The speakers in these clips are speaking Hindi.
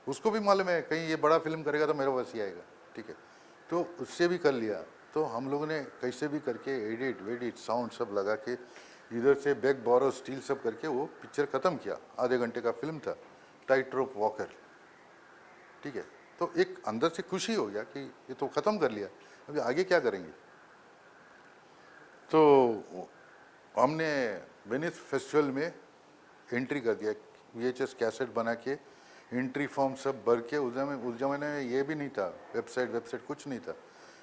उसको भी मालूम है कहीं ये बड़ा फिल्म करेगा तो मेरा वैसे ही आएगा, ठीक है। तो उससे भी कर लिया। तो हम लोगों ने कैसे भी करके एडिट वेडिट साउंड सब लगा के इधर से बैक बोरो स्टील सब करके वो पिक्चर ख़त्म किया। आधे घंटे का फिल्म था, टाइट रोप वॉकर, ठीक है। तो एक अंदर से खुशी हो गया कि ये तो ख़त्म कर लिया, अभी आगे क्या करेंगे। तो हमने वेनिस फेस्टिवल में एंट्री कर दिया, VHS कैसेट बना के एंट्री फॉर्म सब भर के। उस जमाने में ये भी नहीं था, वेबसाइट कुछ नहीं था,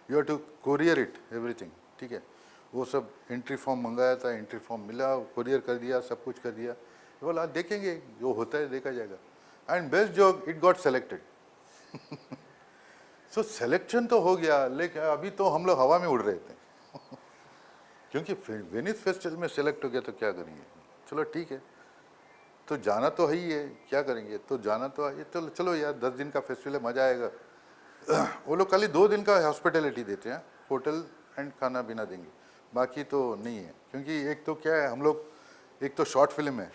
you have to courier it everything, ठीक है। वो सब एंट्री फॉर्म मंगाया था, एंट्री फॉर्म मिला, कोरियर कर दिया, सब कुछ कर दिया। बोला देखेंगे जो होता है देखा जाएगा। And best job it got selected. So selection तो हो गया, लेकिन अभी तो हम लोग हवा में उड़ रहे थे क्योंकि वेनिस फेस्टिवल में सेलेक्ट हो गया तो क्या करेंगे। चलो ठीक है, तो जाना तो है ही है, क्या करेंगे, तो जाना तो है। तो चलो यार 10 दिन का फेस्टिवल है, मज़ा आएगा। वो लोग खाली 2 दिन का हॉस्पिटैलिटी देते हैं, होटल एंड खाना पीना देंगे, बाकी तो नहीं है। क्योंकि एक तो क्या है, हम लोग एक तो शॉर्ट फिल्म है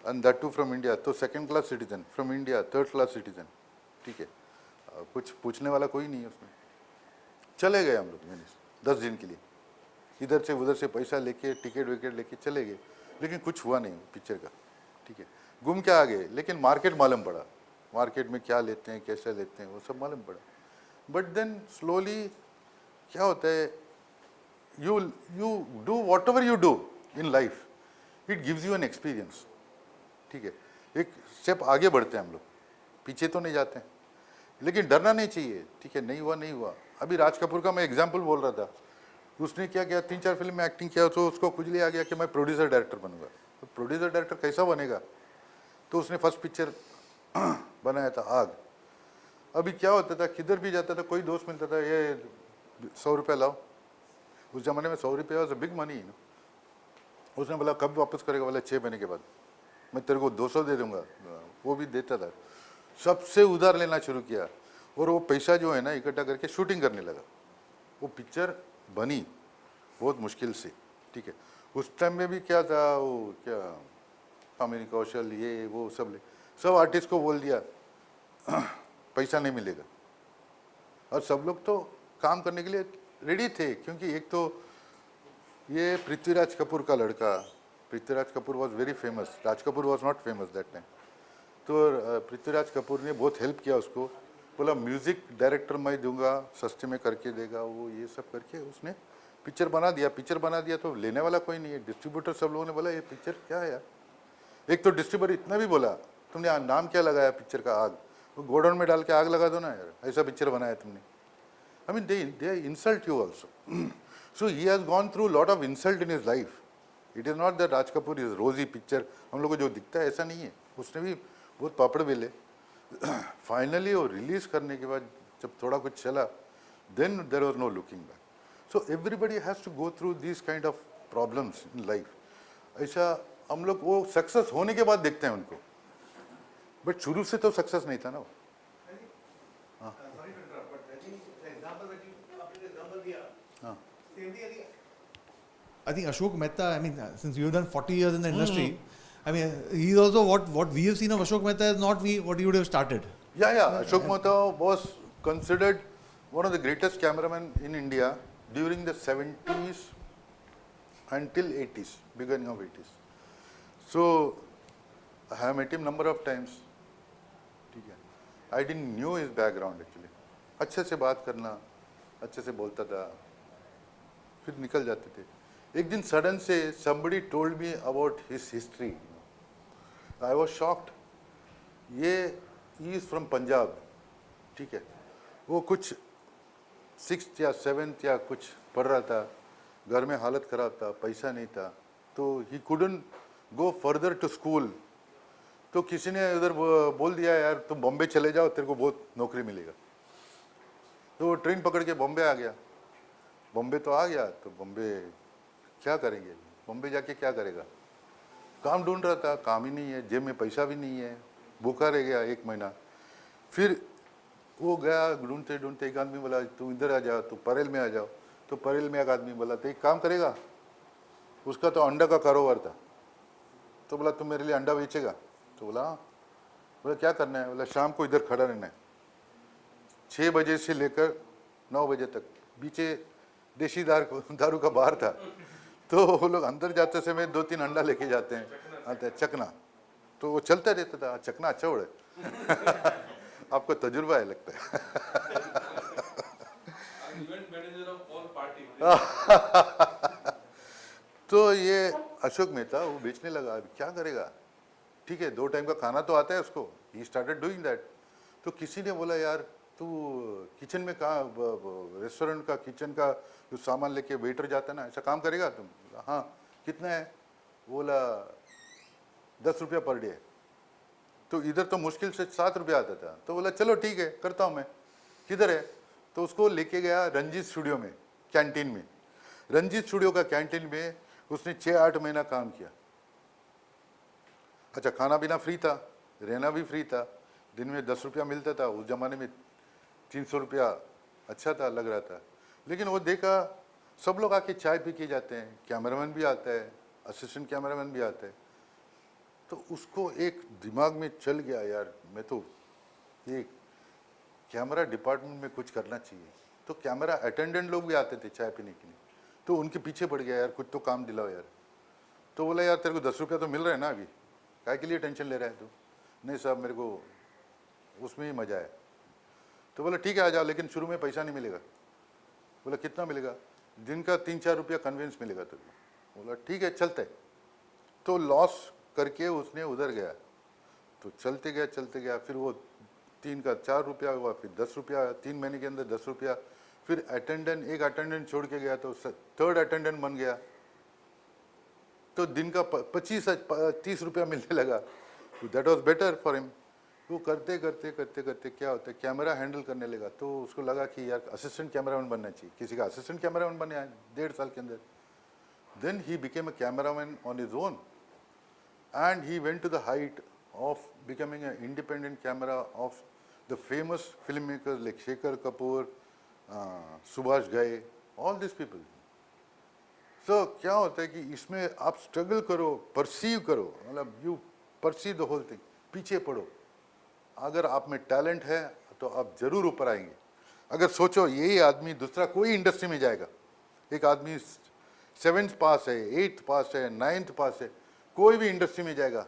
and that too from India, तो second class citizen from India, third class citizen, ठीक है। कुछ पूछने वाला कोई नहीं है उसमें। चले गए हम लोग वेनिस 10 दिन के लिए, इधर से उधर से पैसा लेके टिकट विकेट लेके चले गए, लेकिन कुछ हुआ नहीं पिक्चर का, ठीक है। घूम के आ गए, लेकिन मार्केट मालूम पड़ा, मार्केट में क्या लेते हैं कैसे लेते हैं वो सब मालूम पड़ा। बट देन स्लोली क्या होता है, you do what ever you do in life, it gives you an experience, ठीक है। एक स्टेप आगे बढ़ते हैं हम लोग, पीछे तो नहीं जाते हैं, लेकिन डरना नहीं चाहिए, ठीक है। नहीं हुआ नहीं हुआ। अभी राज कपूर का मैं एग्जाम्पल बोल रहा था, उसने क्या किया, 3-4 फिल्म में एक्टिंग किया तो उसको खुजली आ गया कि मैं प्रोड्यूसर डायरेक्टर बनूंगा। तो प्रोड्यूसर डायरेक्टर कैसा बनेगा, तो उसने फर्स्ट पिक्चर बनाया था आग। अभी क्या होता था, किधर भी जाता था कोई दोस्त मिलता था, ये 100 रुपये लाओ। उस जमाने में 100 रुपये वॉज अ बिग मनी ना। उसने बोला कब वापस करेगा, बोला 6 महीने के बाद, मैं तेरे को 200 दे दूंगा। वो भी देता था, सबसे उधार लेना शुरू किया, और वो पैसा जो है ना इकट्ठा करके शूटिंग करने लगा। वो पिक्चर बनी बहुत मुश्किल से, ठीक है। उस टाइम में भी क्या था, वो क्या कामिनी कौशल ये वो सब आर्टिस्ट को बोल दिया पैसा नहीं मिलेगा, और सब लोग तो काम करने के लिए रेडी थे। क्योंकि एक तो ये पृथ्वीराज कपूर का लड़का, Prithviraj Kapoor was very famous, Raj Kapoor was not famous that time. तो पृथ्वीराज कपूर ने बहुत हेल्प किया उसको, बोला म्यूज़िक डायरेक्टर मैं दूंगा, सस्ते में करके देगा, वो ये सब करके उसने पिक्चर बना दिया। पिक्चर बना दिया तो लेने वाला कोई नहीं है, डिस्ट्रीब्यूटर सब लोगों ने बोला ये पिक्चर क्या है यार। एक तो डिस्ट्रीब्यूटर इतना भी बोला, तुमने नाम क्या लगाया पिक्चर का, आग, वो गोडाउन में डाल के आग लगा दो ना यार, ऐसा पिक्चर बनाया तुमने। I mean they insult you also. So he has gone through lot of insult in his life. It is not that Raj Kapoor is रोजी पिक्चर हम लोग को जो दिखता है, ऐसा नहीं है। उसने भी बहुत पापड़ बेले। फाइनली वो रिलीज करने के बाद जब थोड़ा कुछ चला, then there was no looking back. So everybody has to go through this kind of problems in life. ऐसा हम लोग वो सक्सेस होने के बाद देखते हैं उनको, बट शुरू से तो सक्सेस नहीं था ना वो। I think Ashok Mehta, I mean, since you've done 40 years in the industry, I mean, he's also what we have seen of Ashok Mehta is not what he would have started. Yeah. Ashok Mehta was considered one of the greatest cameramen in India during the 70s until 80s, beginning of 80s. So I have met him number of times. ठीक है, I didn't knew his background actually. अच्छे से बात करना, अच्छे से बोलता था, फिर निकल जाते थे। एक दिन सडन से somebody told me about his history. I was shocked. ये he is from पंजाब, ठीक है। वो कुछ 6th या 7th या कुछ पढ़ रहा था, घर में हालत खराब था, पैसा नहीं था, तो he couldn't go further to school. तो किसी ने उधर बोल दिया यार तुम बॉम्बे चले जाओ, तेरे को बहुत नौकरी मिलेगा। तो वो ट्रेन पकड़ के बॉम्बे आ गया। बॉम्बे तो आ गया, तो बॉम्बे क्या करेंगे, बॉम्बे जाके क्या करेगा। काम ढूंढ रहा था, काम ही नहीं है, जेब में पैसा भी नहीं है, भूखा रह गया 1 महीना। फिर वो गया ढूंढते ढूंढते, एक आदमी बोला तू इधर आ जा, तू परेल में आ जाओ। तो परेल में एक आदमी बोला तो एक काम करेगा, उसका तो अंडा का कारोबार था। तो बोला तुम मेरे लिए अंडा बेचेगा, तो बोला हाँ। बोला क्या करना है? बोला शाम को इधर खड़ा रहना है 6 बजे से लेकर 9 बजे तक। पीछे देसी दारू का बार था, तो वो लोग अंदर जाते समय 2-3 अंडा लेके जाते हैं, आता है चकना, तो वो चलता रहता था। चकना अच्छा उड़े आपको तजुर्बा है लगता है। Event manager of all party. तो ये अशोक मेहता वो बेचने लगा। अभी क्या करेगा? ठीक है, 2 टाइम का खाना तो आता है उसको, ही स्टार्टेड डूइंग दैट। तो किसी ने बोला यार तू किचन में कहाँ, रेस्टोरेंट का किचन का जो सामान लेके वेटर जाता है ना, ऐसा काम करेगा तुम? बोला, हाँ। कितना है? बोला 10 रुपया पर डे। तो इधर तो मुश्किल से 7 रुपया आता था। तो बोला चलो ठीक है, करता हूँ मैं। किधर है? तो उसको लेके गया रंजीत स्टूडियो में, कैंटीन में। रंजीत स्टूडियो का कैंटीन में उसने 6-8 महीना काम किया। अच्छा, खाना पीना फ्री था, रहना भी फ्री था, दिन में 10 रुपया मिलता था। उस जमाने में 300 रुपया अच्छा था, लग रहा था। लेकिन वो देखा सब लोग आके चाय पी के जाते हैं, कैमरामैन भी आता है, असिस्टेंट कैमरामैन भी आता है। तो उसको एक दिमाग में चल गया यार, मैं तो ये कैमरा डिपार्टमेंट में कुछ करना चाहिए। तो कैमरा अटेंडेंट लोग भी आते थे चाय पीने के लिए, तो उनके पीछे पड़ गया यार, कुछ तो काम दिलाओ यार। तो बोला यार तेरे को 10 रुपया तो मिल रहा है ना, अभी काय के लिए टेंशन ले रहा है तू? नहीं साहब, मेरे को उसमें ही मजा है। तो बोला ठीक है आ जाओ, लेकिन शुरू में पैसा नहीं मिलेगा। बोला कितना मिलेगा? दिन का 3-4 रुपया कन्वेंस मिलेगा तेरे को। बोला ठीक है चलते। तो लॉस करके उसने उधर गया, तो चलते गया, फिर वो 3 का 4 रुपया हुआ, फिर 10 रुपया, 3 महीने के अंदर 10 रुपया। फिर अटेंडेंट, एक अटेंडेंट छोड़ के गया तो 3rd अटेंडेंट बन गया, तो दिन का 25-30 रुपया मिलने लगा। That was better for him. वो करते करते क्या होता है, कैमरा हैंडल करने लगा। तो उसको लगा कि यार असिस्टेंट कैमरामैन बनना चाहिए। किसी का असिस्टेंट कैमरामैन बने 1.5 साल के अंदर। Then he became a cameraman on his own and he went to the height of becoming an independent camera of the famous filmmakers like Shekhar Kapoor, Subhash Ghai, all these people. So क्या होता है कि इसमें आप स्ट्रगल करो, परसीव करो, मतलब you perceive the whole thing, पीछे पड़ो। अगर आप में टैलेंट है तो आप जरूर ऊपर आएंगे। अगर सोचो यही आदमी दूसरा कोई इंडस्ट्री में जाएगा, एक आदमी 7th पास है, 8th पास है, 9th पास है, कोई भी इंडस्ट्री में जाएगा,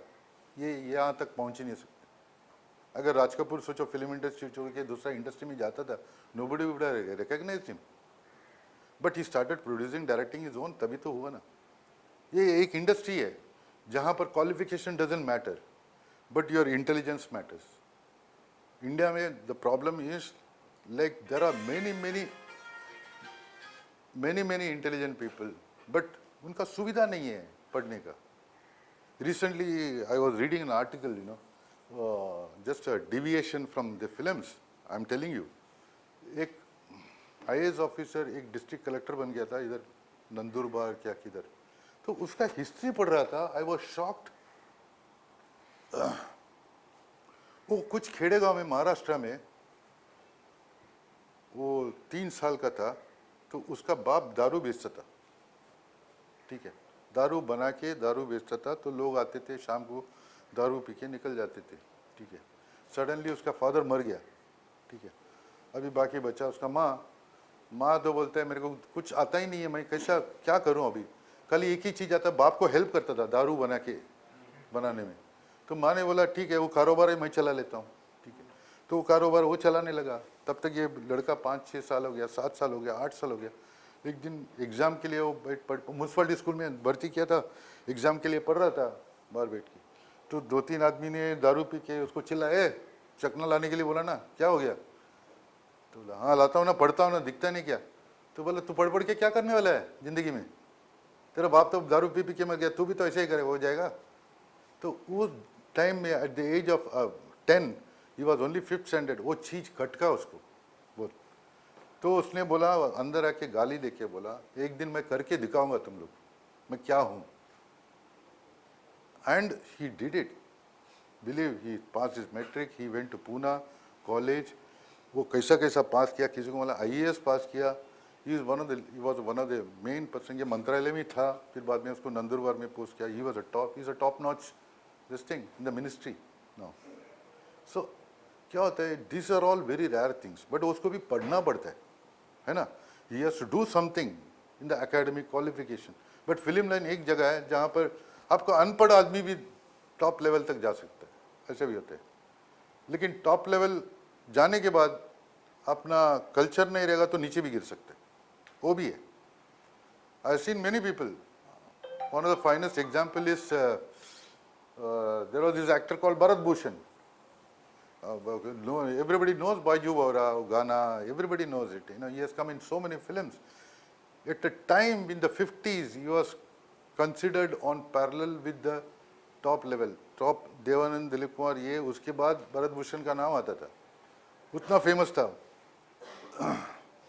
ये यहाँ तक पहुँच ही नहीं सकते। अगर राज कपूर सोचो फिल्म इंडस्ट्री छोड़ के दूसरा इंडस्ट्री में जाता था, nobody would recognise him, but he started producing, directing his own, तभी तो हुआ ना। ये एक इंडस्ट्री है जहाँ पर qualification doesn't matter, but your intelligence matters. India में the problem is like there are many intelligent people, but उनका सुविधा नहीं है पढ़ने का। Recently, I was reading an article, just a deviation from the films. I'm telling you, एक IAS ऑफिसर एक डिस्ट्रिक्ट कलेक्टर बन गया था इधर नंदुरबार क्या किधर, तो उसका हिस्ट्री पढ़ रहा था। आई वॉज शॉक्ड। वो कुछ खेड़े गांव में महाराष्ट्र में, वो 3 साल का था, तो उसका बाप दारू बेचता था, ठीक है, दारू बना के दारू बेचता था। तो लोग आते थे शाम को दारू पी के निकल जाते थे, ठीक है। सडनली उसका फादर मर गया, ठीक है। अभी बाकी बचा उसका माँ तो बोलता है मेरे को कुछ आता ही नहीं है, मैं कैसा क्या करूं अभी। कल एक ही चीज़ आता, बाप को हेल्प करता था दारू बनाने में। तो माँ ने बोला ठीक है वो कारोबार है, मैं चला लेता हूँ, ठीक है। तो वो कारोबार वो चलाने लगा। तब तक ये लड़का 5-6 साल हो गया, 7 साल हो गया, 8 साल हो गया। एक दिन एग्ज़ाम के लिए वो म्यूनसिपलिटी स्कूल में भर्ती किया था, एग्ज़ाम के लिए पढ़ रहा था बाहर बैठ के। तो 2-3 आदमी ने दारू पी के उसको चिल्लाए, चकना लाने के लिए बोला ना, क्या हो गया? तो बोला हाँ लाता हूँ ना, पढ़ता हूँ ना, दिखता नहीं क्या? तो बोला तू पढ़ के क्या करने वाला है ज़िंदगी में? तेरा बाप तो दारू पी के मर गया, तू भी तो ऐसे ही करे, हो जाएगा। तो उस टाइम में at the age of 10 he was only 5th standard, वो चीज़ खटका उसको बहुत। तो उसने बोला, अंदर आके गाली देके बोला एक दिन मैं करके दिखाऊंगा तुम लोग मैं क्या हूँ। And he did it, believe. He pass is matric, he went to Poona college. वो कैसा पास किया, किसी को मतलब IAS पास किया। He was one of the main person. ये मंत्रालय में था, फिर बाद में उसको नंदुरबार में पोस्ट किया। He was a top notch this thing in the ministry now. So क्या होता है, this are all very rare things, but उसको भी पढ़ना पड़ता है ना. He has to do something in the academic qualification. But film line एक जगह है जहाँ पर आपको अनपढ़ आदमी भी टॉप लेवल तक जा सकता है, ऐसे भी होते हैं. लेकिन टॉप लेवल जाने के बाद अपना कल्चर नहीं रहेगा तो नीचे भी गिर सकते हैं, वो भी है. I have seen many people. One of the finest example is there was this actor called Bharat Bhushan. No, everybody knows Baiju Baura, Ghana, everybody knows it. You know, he has come in so many films. At the time in the 50s, he was considered on parallel with the top level. Top Devanand, Dilip Kumar, ये उसके बाद भरत भूषण का नाम आता था, उतना फेमस था.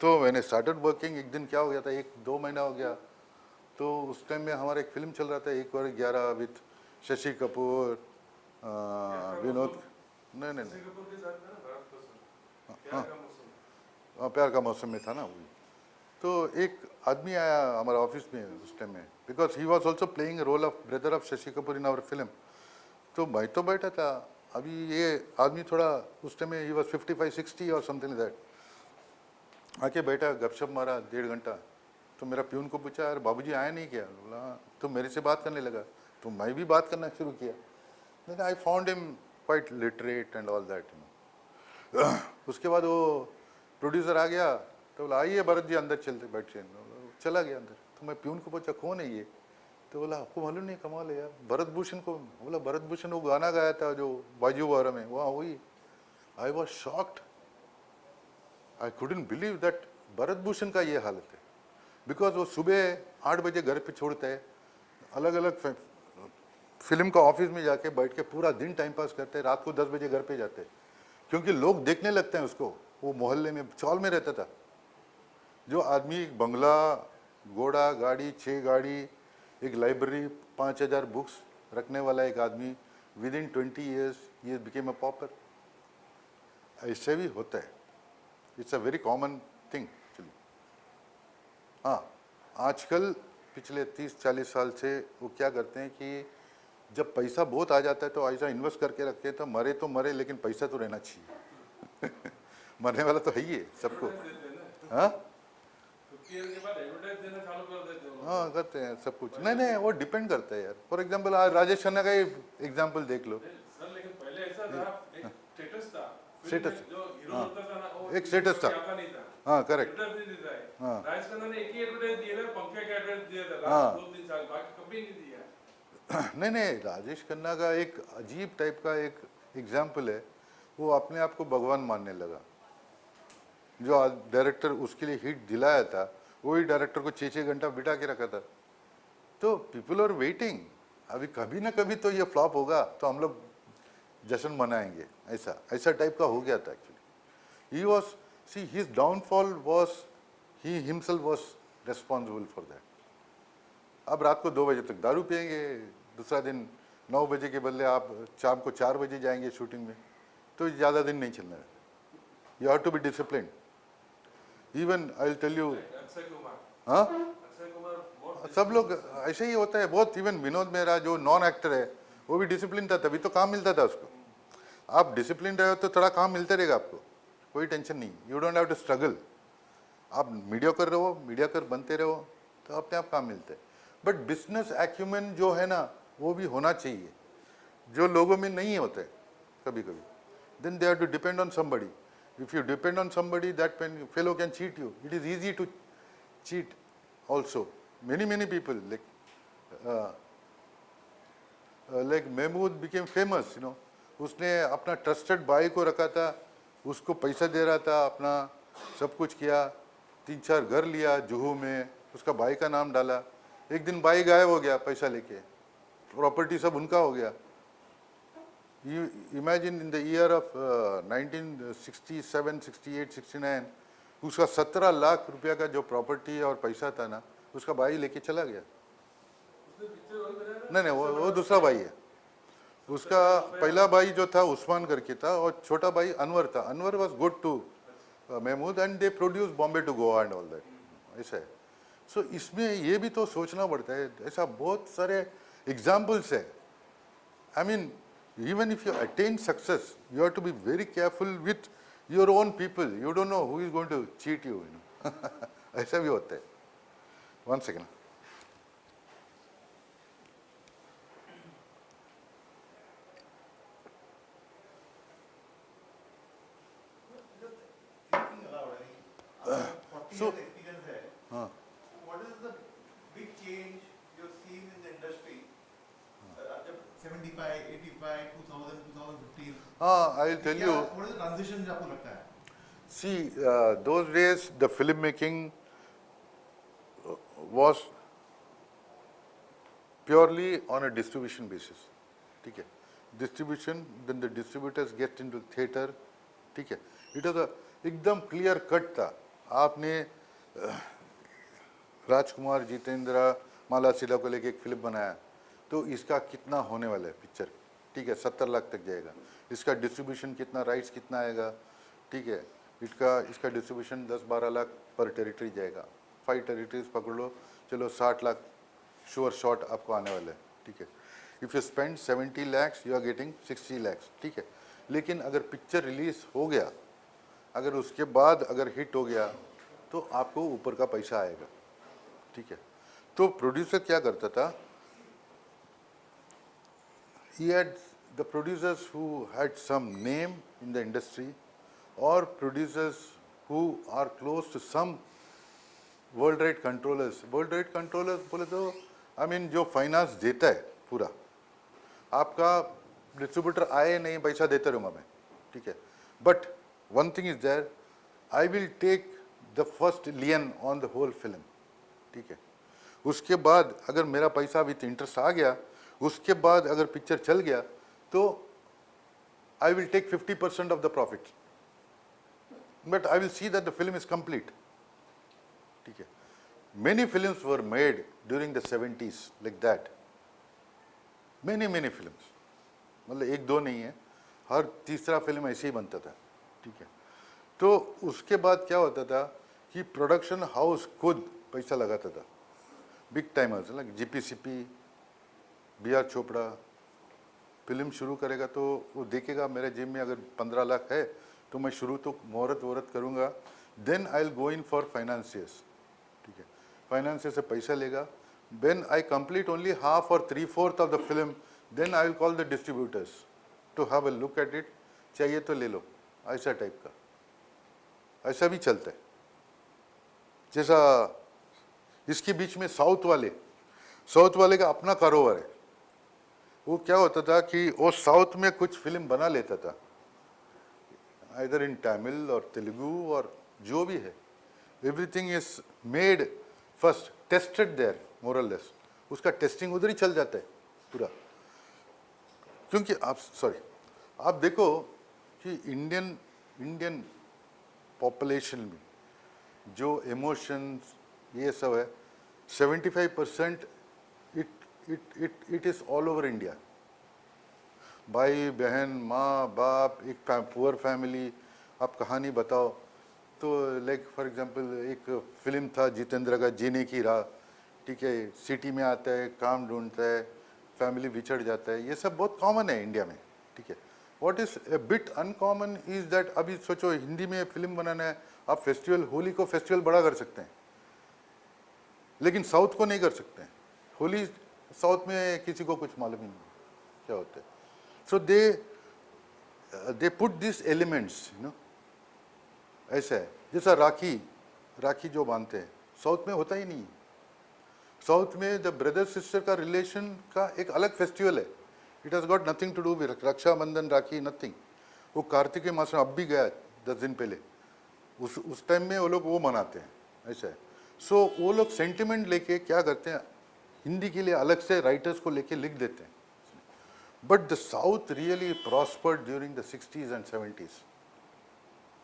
तो मैंने स्टार्टेड वर्किंग, एक दिन क्या हो गया था, 1-2 महीना हो गया, तो उस टाइम में हमारा एक फिल्म चल रहा था 1/11 विथ शशि कपूर, विनोद, नहीं नहीं नहीं, कपूर के साथ था ना भारत का प्यार का मौसम. हाँ, प्यार का मौसम में था ना वही. तो एक आदमी आया हमारे ऑफिस में उस टाइम में, because he was also playing role of brother of Shashi Kapoor in our film. तो मैं तो बैठा था, अभी ये आदमी थोड़ा उस टाइम में ही वॉज 55-60 और समथिंग दैट, आके बैठा, गपशप मारा 1.5 घंटा. तो मेरा प्यून को पूछा, यार बाबूजी आए नहीं क्या? बोला हाँ. तो मेरे से बात करने लगा, तो मैं भी बात करना शुरू किया. Then I found him quite literate and all that. उसके बाद वो प्रोड्यूसर आ गया, तो बोला आइए भरत जी अंदर चलते, बैठिए. चला गया अंदर. तो मैं प्यून को पूछा कौन है ये? तो बोला आपको मालूम नहीं? कमाल है यार, भरत भूषण को. बोला भरत भूषण वो गाना गाया था जो बाजू बारा में, वहाँ वही. आई was shocked, I couldn't believe that Bharat Bhushan का ये हालत है. बिकॉज वो सुबह 8 बजे घर पे छोड़ता है, अलग अलग फिल्म का ऑफिस में जाके बैठ के पूरा दिन टाइम पास करते हैं, रात को 10 बजे घर पे जाते हैं, क्योंकि लोग देखने लगते हैं उसको. वो मोहल्ले में चौल में रहता था. जो आदमी बंगला, घोड़ा गाड़ी, 6 गाड़ी, एक लाइब्रेरी, 5000 बुक्स रखने वाला एक आदमी, विद इन 20 years ये बिकेम अ पॉपर. ऐसे भी होता है. It's a very common thing actually. हाँ, आजकल पिछले 30-40 साल से वो क्या करते हैं कि जब पैसा बहुत आ जाता है तो ऐसा इन्वेस्ट करके रखते हैं, तो मरे लेकिन पैसा तो रहना चाहिए. मरने वाला तो है ही है सबको. हाँ 50 ईयर के बाद एडवर्टाइज देना चालू कर देते हो. हाँ करते हैं सब कुछ. नहीं नहीं, वो डिपेंड करता है यार. फॉर एग्जांपल आज राजेश खन्ना का ही एग्जांपल देख लो. सर लेकिन पहले ऐसा था, एक स्टेटस था. स्टेटस, जो हीरो होता था ना, वो एक स्टेटस था. आता नहीं था. हाँ करेक्ट. एडवर्टाइज नहीं देता है. हाँ. राजेश खन्ना ने एक ही एडवर्टाइज दिया था, पंखे का एडवर्टाइज दिया था हाँ. लास्ट 2-3 साल, बाकी कभी नहीं दिया. नहीं नहीं, राजेश खन्ना का एक अजीब टाइप का एक एग्जाम्पल है. वो अपने आप को भगवान मानने लगा. जो डायरेक्टर उसके लिए हिट दिलाया था, वही डायरेक्टर को 6-6 घंटा बिठा के रखा था. तो पीपल आर वेटिंग, अभी कभी ना कभी तो ये फ्लॉप होगा, तो हम लोग जश्न मनाएंगे. ऐसा टाइप का हो गया था actually. He was, see his downfall was, he himself was responsible for that. अब रात को 2 बजे तक दारू पियेंगे, दूसरा दिन 9 बजे के बदले आप शाम को 4 बजे जाएंगे शूटिंग में, तो ज़्यादा दिन नहीं चलना है. You have to be discipline. Even I will tell you. Akshay Kumar. हाँ, अक्षय कुमार बहुत सब लोग ऐसे ही होता है बहुत. इवन विनोद मेहरा जो नॉन एक्टर है, वो भी डिसिप्लिन था, तभी तो काम मिलता था उसको. आप डिसिप्लिन रहे हो तो थोड़ा काम मिलता रहेगा आपको, कोई टेंशन नहीं. You don't have to struggle. आप मीडियोकर रहो, मीडियोकर बनते रहो, तो अपने आप काम मिलता है. बट बिजनेस एक्यूमेन जो है ना, वो भी होना चाहिए, जो लोगों में नहीं होता है कभी कभी. Then they have to depend on somebody. If you depend on somebody, that fellow can cheat you. It is easy to cheat also. Many people like Mahmood became famous, you know. उसने अपना ट्रस्टेड भाई को रखा था, उसको पैसा दे रहा था, अपना सब कुछ किया, 3-4 घर लिया जुहू में, उसका भाई का नाम डाला. एक दिन भाई गायब हो गया पैसा लेके, प्रॉपर्टी सब उनका हो गया. You imagine in the year of 1967, 68, 69, उसका 17 लाख रुपया का जो प्रॉपर्टी और पैसा था ना, उसका भाई लेके चला गया. उसने पिक्चर वही बनाया था. नहीं, वो दूसरा भाई है. उसका पहला भाई जो था उस्मान करके था, और छोटा भाई अनवर था. Anwar was good to Mehmood and they produce Bombay to Goa and all that. ऐसा है. सो इसमें ये भी तो सोचना पड़ता है. ऐसा बहुत सारे एग्जाम्पल्स है. I mean Even if you attain success, you have to be very careful with your own people. You don't know who is going to cheat you. ऐसा भी होता है. One second. Thinking aloud, I mean, after 40 So- years experience है, हाँ. what is the big change you're seeing in the industry after 75, 85, 2000, 2015? हाँ, I'll tell you. What is the transition जो आपको लगता है? See, those days the filmmaking was purely on a distribution basis. ठीक है? Distribution, then the distributors get into theater. ठीक है? It was a एकदम clear cut था. आपने राजकुमार, जितेंद्र, माला सिला को लेके एक फिल्म बनाया, तो इसका कितना होने वाला है पिक्चर? ठीक है, 70 लाख तक जाएगा. इसका डिस्ट्रीब्यूशन कितना, राइट्स कितना आएगा? ठीक है, इसका डिस्ट्रीब्यूशन 10-12 लाख पर टेरिटरी जाएगा. 5 टेरिटरीज पकड़ लो, चलो 60 लाख श्योर शॉट आपको आने वाला है. ठीक है, if you spend 70 lakhs you are getting 60 lakhs. ठीक है, लेकिन अगर पिक्चर रिलीज हो गया, अगर उसके बाद अगर हिट हो गया, तो आपको ऊपर का पैसा आएगा. ठीक है, तो प्रोड्यूसर क्या करता था? He had the producers who had some name in the industry, or producers who are close to some world rate controllers. World rate controllers बोले तो I mean जो फाइनेंस देता है पूरा, आपका डिस्ट्रीब्यूटर आए नहीं, पैसा देते रहूँगा मैं. ठीक है, but one thing is there, I will take the first lien on the whole film. ठीक है, उसके बाद अगर मेरा पैसा विथ इंटरेस्ट आ गया, उसके बाद अगर पिक्चर चल गया, तो I will take 50% of the profit, but I will see that the film is complete. ठीक है, many films were made during the 70s like that. Many films, मतलब एक दो नहीं है, हर तीसरा फिल्म ऐसे ही बनता था. ठीक है, तो उसके बाद क्या होता था कि प्रोडक्शन हाउस खुद पैसा लगाता था. बिग टाइमर्स लाइक जीपीसीपी, बी.आर. चोपड़ा फिल्म शुरू करेगा तो वो देखेगा मेरे जेब में अगर 15 लाख है, तो मैं शुरू तो मुहूर्त वहूर्त करूँगा, then I will go in for financiers. ठीक है, फाइनेंसियर से पैसा लेगा, when I complete only half or 3/4 of the film, then I will call the distributors to have a look at it. चाहिए तो ले लो, ऐसा टाइप का. ऐसा भी चलता है. जैसा इसके बीच में साउथ वाले का अपना कारोबार है. वो क्या होता था कि वो साउथ में कुछ फिल्म बना लेता था, आइदर इन तमिल और तेलुगु और जो भी है, everything is made first, tested there more और लेस. उसका टेस्टिंग उधर ही चल जाता है पूरा. क्योंकि आप देखो कि इंडियन पॉपुलेशन में जो इमोशंस ये सब है, 75% it is all over India. भाई बहन, माँ बाप, एक पुअर फैमिली, आप कहानी बताओ तो लाइक फॉर एग्जांपल एक फिल्म था जितेंद्र का, जीने की राह. ठीक है, सिटी में आता है, काम ढूंढता है, फैमिली बिछड़ जाता है, ये सब बहुत कॉमन है इंडिया में. ठीक है, what is a bit uncommon is that, अभी सोचो हिंदी में फिल्म बनाना है, आप फेस्टिवल, होली को फेस्टिवल बड़ा कर सकते हैं, लेकिन साउथ को नहीं कर सकते हैं. होली साउथ में किसी को कुछ मालूम ही नहीं क्या होता है. So they put this elements, you know. ऐसा है जैसा राखी जो बांधते हैं, साउथ में होता ही नहीं. साउथ में द ब्रदर सिस्टर का रिलेशन का एक अलग फेस्टिवल है. It has got nothing to do with Rakshabandhan, Rakhi, nothing. वो कार्तिक मास में अब भी गया 10 दिन पहले, उस टाइम में वो लोग वो मनाते हैं. ऐसा है. सो वो लोग सेंटिमेंट लेके क्या करते हैं, हिंदी के लिए अलग से राइटर्स को लेके लिख देते हैं. But the south really prospered during the 60s and 70s.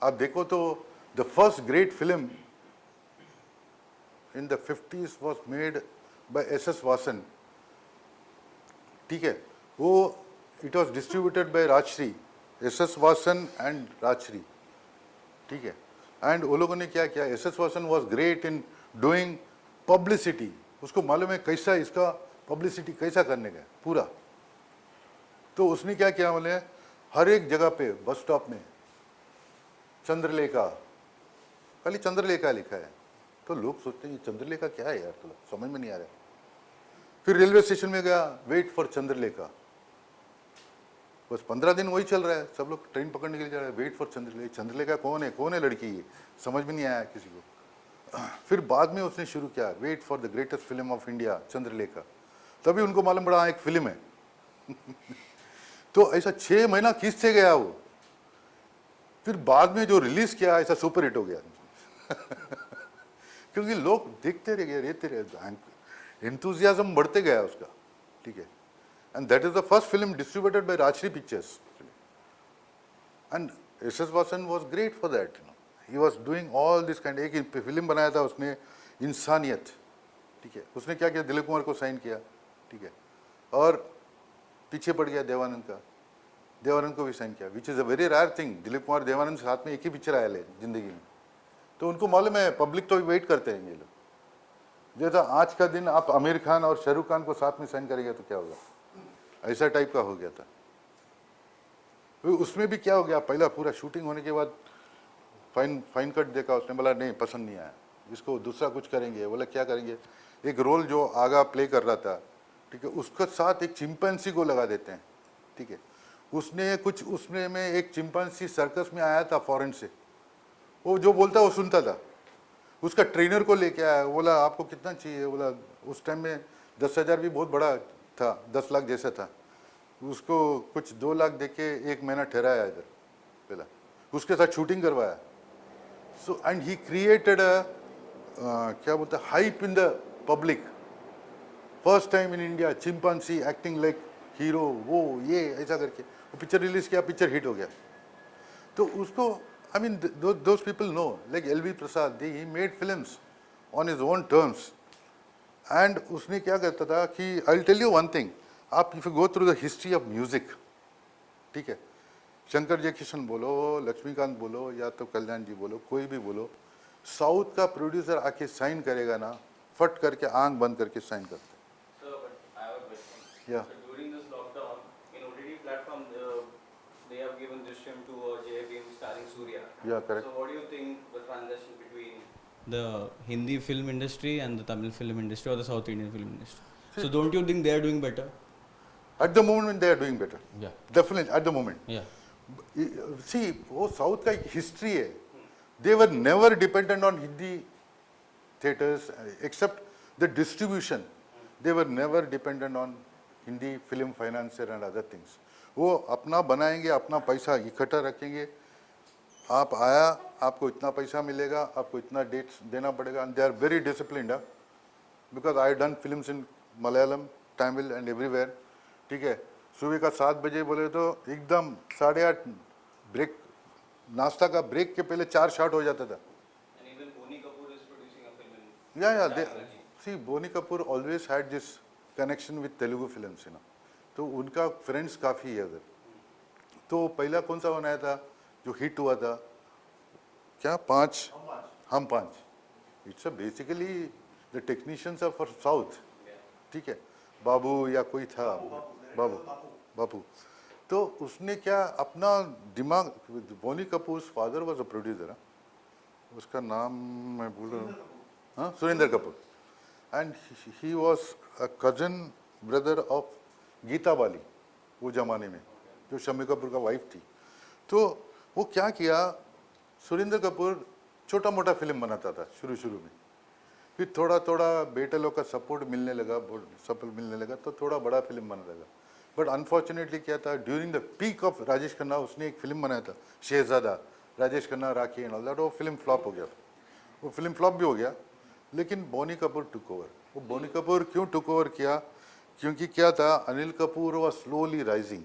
आप देखो तो the first great film in the 50s was made by S Vasan. ठीक है, वो it was distributed by Rajshri, S Vasan and Rajshri. ठीक है, एंड वो लोगों ने क्या किया, S Vasan was great in doing publicity. उसको मालूम है कैसा इसका पब्लिसिटी कैसा करने का पूरा. तो उसने क्या किया बोले, हर एक जगह पे बस स्टॉप में चंद्रलेखा, खाली चंद्रलेखा लिखा है। तो लोग सोचते हैं ये चंद्रलेखा क्या है यार, तो समझ में नहीं आ रहा है। फिर रेलवे स्टेशन में गया, वेट फॉर चंद्रलेखा, बस 15 दिन वही चल रहा है, सब लोग ट्रेन पकड़ने के लिए जा रहे हैं, वेट फॉर चंद्रलेखा। चंद्रलेखा कौन है लड़की, ये समझ में नहीं आया किसी को। फिर बाद में उसने शुरू किया, wait for the greatest film of India Chandralekha, तभी उनको मालूम पड़ा एक फिल्म है। तो ऐसा 6 महीना खींचते गया वो, फिर बाद में जो रिलीज किया ऐसा सुपर हिट हो गया। क्योंकि लोग देखते रह गए, रहते रहे, एंथुजियाज्म बढ़ते गया उसका, ठीक है। And that is the first film distributed by Rajshri pictures, and S S. Vasan was great for that, he was doing all this kind. एक फिल्म बनाया था उसने, इंसानियत, ठीक है, उसने क्या किया, दिलीप कुमार को साइन किया, ठीक है, और पीछे पड़ गया देवानंद का, देवानंद को भी साइन किया, which is a very rare thing. Dilip Kumar Dev Anand साथ में एक ही पिक्चर आया ले जिंदगी में, तो उनको मालूम है पब्लिक तो वेट करते हैं ये लोग। जैसा आज का दिन आप आमिर खान और शाहरुख खान को साथ में साइन करेंगे तो क्या होगा, ऐसा टाइप का हो गया था। उसमें भी क्या हो गया, पहला पूरा शूटिंग होने के बाद फाइन कट देखा उसने, बोला नहीं पसंद नहीं आया, इसको दूसरा कुछ करेंगे। बोला क्या करेंगे, एक रोल जो आगा प्ले कर रहा था, ठीक है, उसके साथ एक चिंपैंसी को लगा देते हैं, ठीक है। उसने कुछ, उसने में एक चिंपैंसी सर्कस में आया था फॉरेन से, वो जो बोलता वो सुनता था। उसका ट्रेनर को लेके आया, बोला आपको कितना चाहिए, बोला उस टाइम में 10,000 भी बहुत बड़ा था, 10 लाख जैसा था। उसको कुछ 2 लाख दे के 1 महीना ठहराया इधर, पहला उसके साथ शूटिंग करवाया। So and he created a क्या बोलते हैं, hype in the public, first time in India, chimpanzee acting like hero, वो ये ऐसा करके वो पिक्चर रिलीज किया, पिक्चर हिट हो गया। तो उसको, I mean those people know, like L V. Prasad, he made films on his own terms. And उसने क्या करता था कि I will tell you one thing, आप if you go through the history of music, ठीक है, शंकर जयकिशन बोलो, लक्ष्मीकांत बोलो, या तो कल्याण जी बोलो, कोई भी बोलो, साउथ का प्रोड्यूसर आके साइन करेगा ना, फट करके आंख बंद करके साइन करते। Sir, but I have a question. Yeah. So during this lockdown, in OTT platform, they have given Drishyam 2 or Jai Bhim starring Surya. Yeah, correct. So what do you think the transition between the Hindi film industry and the Tamil film industry or the South Indian film industry? So don't you think they are doing better? At the moment they are doing better, Yeah. definitely at the moment. Yeah. See, वो साउथ का एक हिस्ट्री है, they were never dependent on Hindi theaters except the distribution. They were never dependent on Hindi film financier and other things. वो अपना बनाएंगे, अपना पैसा इकट्ठा रखेंगे, आप आया, आपको इतना पैसा मिलेगा, आपको इतना डेट्स देना पड़ेगा, and they are very disciplined, because I have done films in Malayalam, Tamil and everywhere, ठीक है। सुबह का 7 बजे बोले तो एकदम 8:30 ब्रेक, नाश्ता का ब्रेक के पहले 4 शॉट हो जाता था। and even Boni Kapoor is producing a film in Yeah, they, Technology. see, Boni Kapoor always had this connection with Telugu films, तो उनका फ्रेंड्स काफ़ी है उधर। तो पहला कौन सा बनाया था जो हिट हुआ था, क्या, 5 हम 5, it's basically the technicians are for south, ठीक है, बाबू या कोई था, बाबू। तो उसने क्या अपना दिमाग, Boney Kapoor father was a producer, उसका नाम मैं भूल रहा हूँ, हाँ, Surendra Kapoor, and he was a cousin brother of Geeta Bali, वो जमाने में जो शम्मी कपूर का वाइफ थी। तो वो क्या किया, सुरेंद्र कपूर छोटा मोटा फिल्म बनाता था शुरू में, फिर थोड़ा थोड़ा बेटे लोग का सपोर्ट मिलने लगा, तो थोड़ा बड़ा फिल्म बनने लगा। बट अनफॉर्चुनेटली क्या था, during the peak of Rajesh Khanna उसने एक फिल्म बनाया था शहजादा, राजेश खन्ना, राखी एंड ऑल दैट, वो फिल्म फ्लॉप हो गया, वो फिल्म फ्लॉप भी हो गया। लेकिन बोनी कपूर टुक ओवर। वो बोनी कपूर क्यों टुक ओवर किया, क्योंकि क्या था, Anil Kapoor was slowly rising,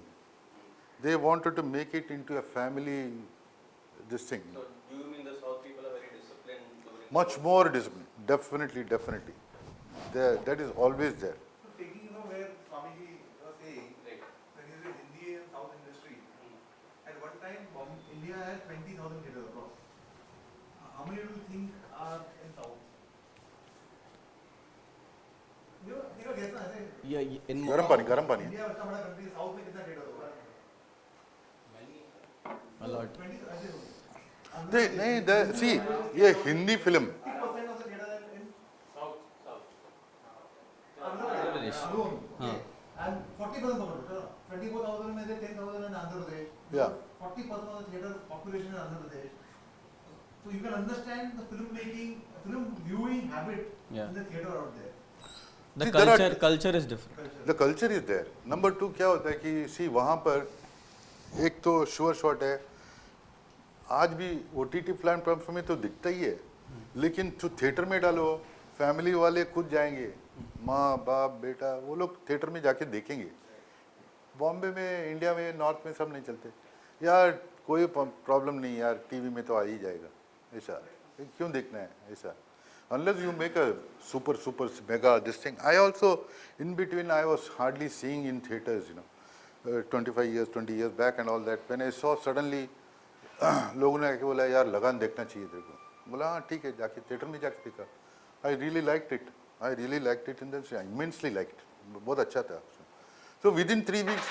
they wanted to make it into a family this thing, So do you mean the South people are very disciplined during much more discipline, definitely that is always there. So taking where Swamiji was saying, Right. when he was Hindi and South industry, at one time India had 20,000 theatres across. How many do you think are in South? You know, guess ना, ऐसे Yeah. In गरम पानी India इतना बड़ा country, South में कितना theatre होगा? A lot. नहीं सी ये हिंदी फिल्म Andhra Pradesh. हाँ. And 40% of it, 24,000 में से 10,000 in Andhra Pradesh. Yeah. 40% of the theatre population in Andhra Pradesh. So you can understand the film viewing habit Yeah. in the theatre out there. The See, there are- culture is different. The culture is there. Number 2 क्या होता है कि सी वहाँ पर एक तो श्योर शॉट है, आज भी OTT प्लेटफॉर्म में तो दिखता ही है, लेकिन तो थिएटर में डालो फैमिली वाले खुद जाएंगे, माँ बाप बेटा वो लोग थिएटर में जाके देखेंगे. बॉम्बे में, इंडिया में, नॉर्थ में सब नहीं चलते यार, कोई प्रॉब्लम नहीं यार, टीवी में तो आ ही जाएगा, ऐसा क्यों देखना है ऐसा. Unless you make a super mega this thing. I also in between I was hardly seeing in theaters, 25 years 20 years back and all that. When I saw suddenly लोगों ने आके बोला यार लगान देखना चाहिए तेरे को. बोला हाँ ठीक है, जाके थिएटर में जाके देखा. I really liked it. I really liked it in the sense, immensely liked. बहुत अच्छा था. So within 3 weeks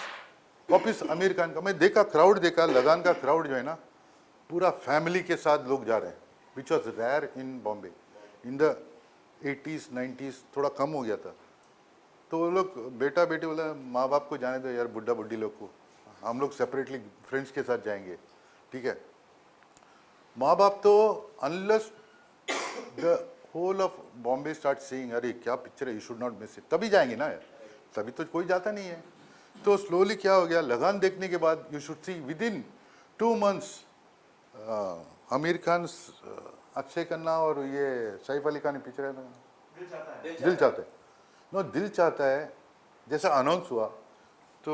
वापस आमिर खान का मैं देखा, क्राउड देखा, लगान का क्राउड जो है ना पूरा फैमिली के साथ लोग जा रहे हैं, which was rare in Bombay. In the 80s 90s थोड़ा कम हो गया था. तो वो लोग बेटा बेटी बोला माँ बाप को जाने दो यार, बुढ़ा बुढ़ी लोग को, हम लोग सेपरेटली फ्रेंड्स के साथ जाएंगे, ठीक है. माँ बाप तो unless the whole of Bombay start seeing अरे क्या पिक्चर है, you should not miss it, तभी जाएंगे ना यार, तभी तो कोई जाता नहीं है. तो स्लोली क्या हो गया, लगान देखने के बाद you should see with in 2 months Aamir Khan, Akshay Khanna और ये सैफ अली खान पिक्चर है ना, दिल चाहता है. नो दिल चाहता है जैसा अनाउंस हुआ तो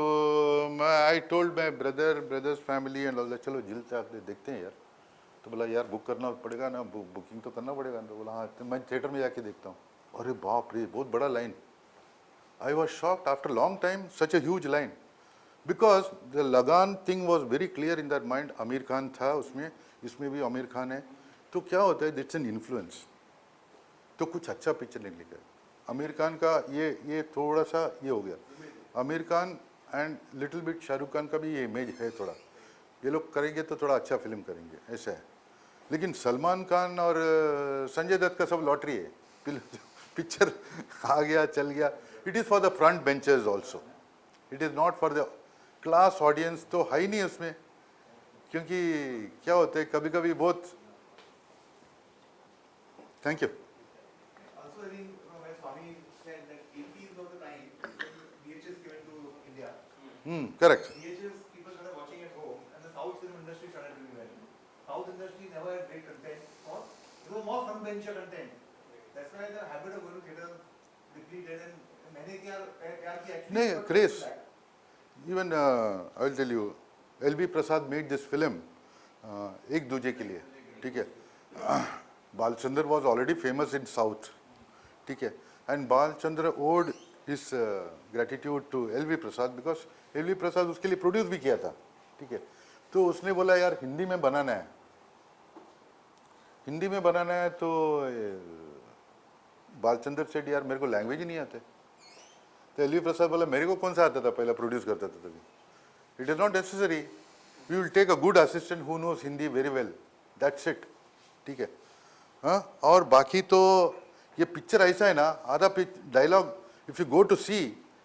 मैं I told my brothers family and all that, चलो दिल चाहते देखते हैं यार. तो बोला यार बुक करना पड़ेगा ना, बुकिंग तो करना पड़ेगा. तो बोला हाँ, तो मैं थिएटर में जाके देखता हूँ. अरे बाप रे बहुत बड़ा line. I was shocked after long time, such a huge line, because the Lagaan thing was very clear in that mind. Aamir Khan था उसमें, इसमें भी आमिर खान है. तो क्या होता है, इट्स एन इन्फ्लुएंस. तो कुछ अच्छा पिक्चर नहीं लिखा. आमिर खान का ये थोड़ा सा ये हो गया. Aamir Khan and little bit Shahrukh Khan का भी ये इमेज है थोड़ा, ये लोग करेंगे तो थोड़ा अच्छा फिल्म करेंगे ऐसा है. लेकिन सलमान खान और संजय दत्त का सब लॉटरी है, पिक्चर आ गया चल गया. It is for the front benchers also, it is not for the class audience. तो है ही नहीं उसमें, क्योंकि क्या होता है कभी कभी बहुत. Thank you. Also, I think when Swami said that 80s was the time when VHS came into India. Correct. VHS people started watching at home, and the South film industry started doing well. South industry never had great content. It was more front bencher content. That's why the habit of going to theatre depleted, and मैंने क्या actually. नहीं craze. Even I will tell you, L.B. Prasad made this film एक दूजे के लिए, ठीक है. Balchandra was already famous in South, ठीक है, and Balchandra owed his gratitude to L.V. Prasad because L.V. Prasad उसके लिए प्रोड्यूस भी किया था, ठीक है. तो उसने बोला यार हिंदी में बनाना है, हिंदी में बनाना है. तो बालचंद्र सेठ यार मेरे को लैंग्वेज ही नहीं आते. तो L.V. प्रसाद बोला मेरे को कौन सा आता था, पहला प्रोड्यूस करता था तभी. It is not necessary, we will take a good assistant who knows Hindi very well, that's it, ठीक है. हाँ, और बाकी तो ये पिक्चर ऐसा है ना, आधा dialogue if you go to see,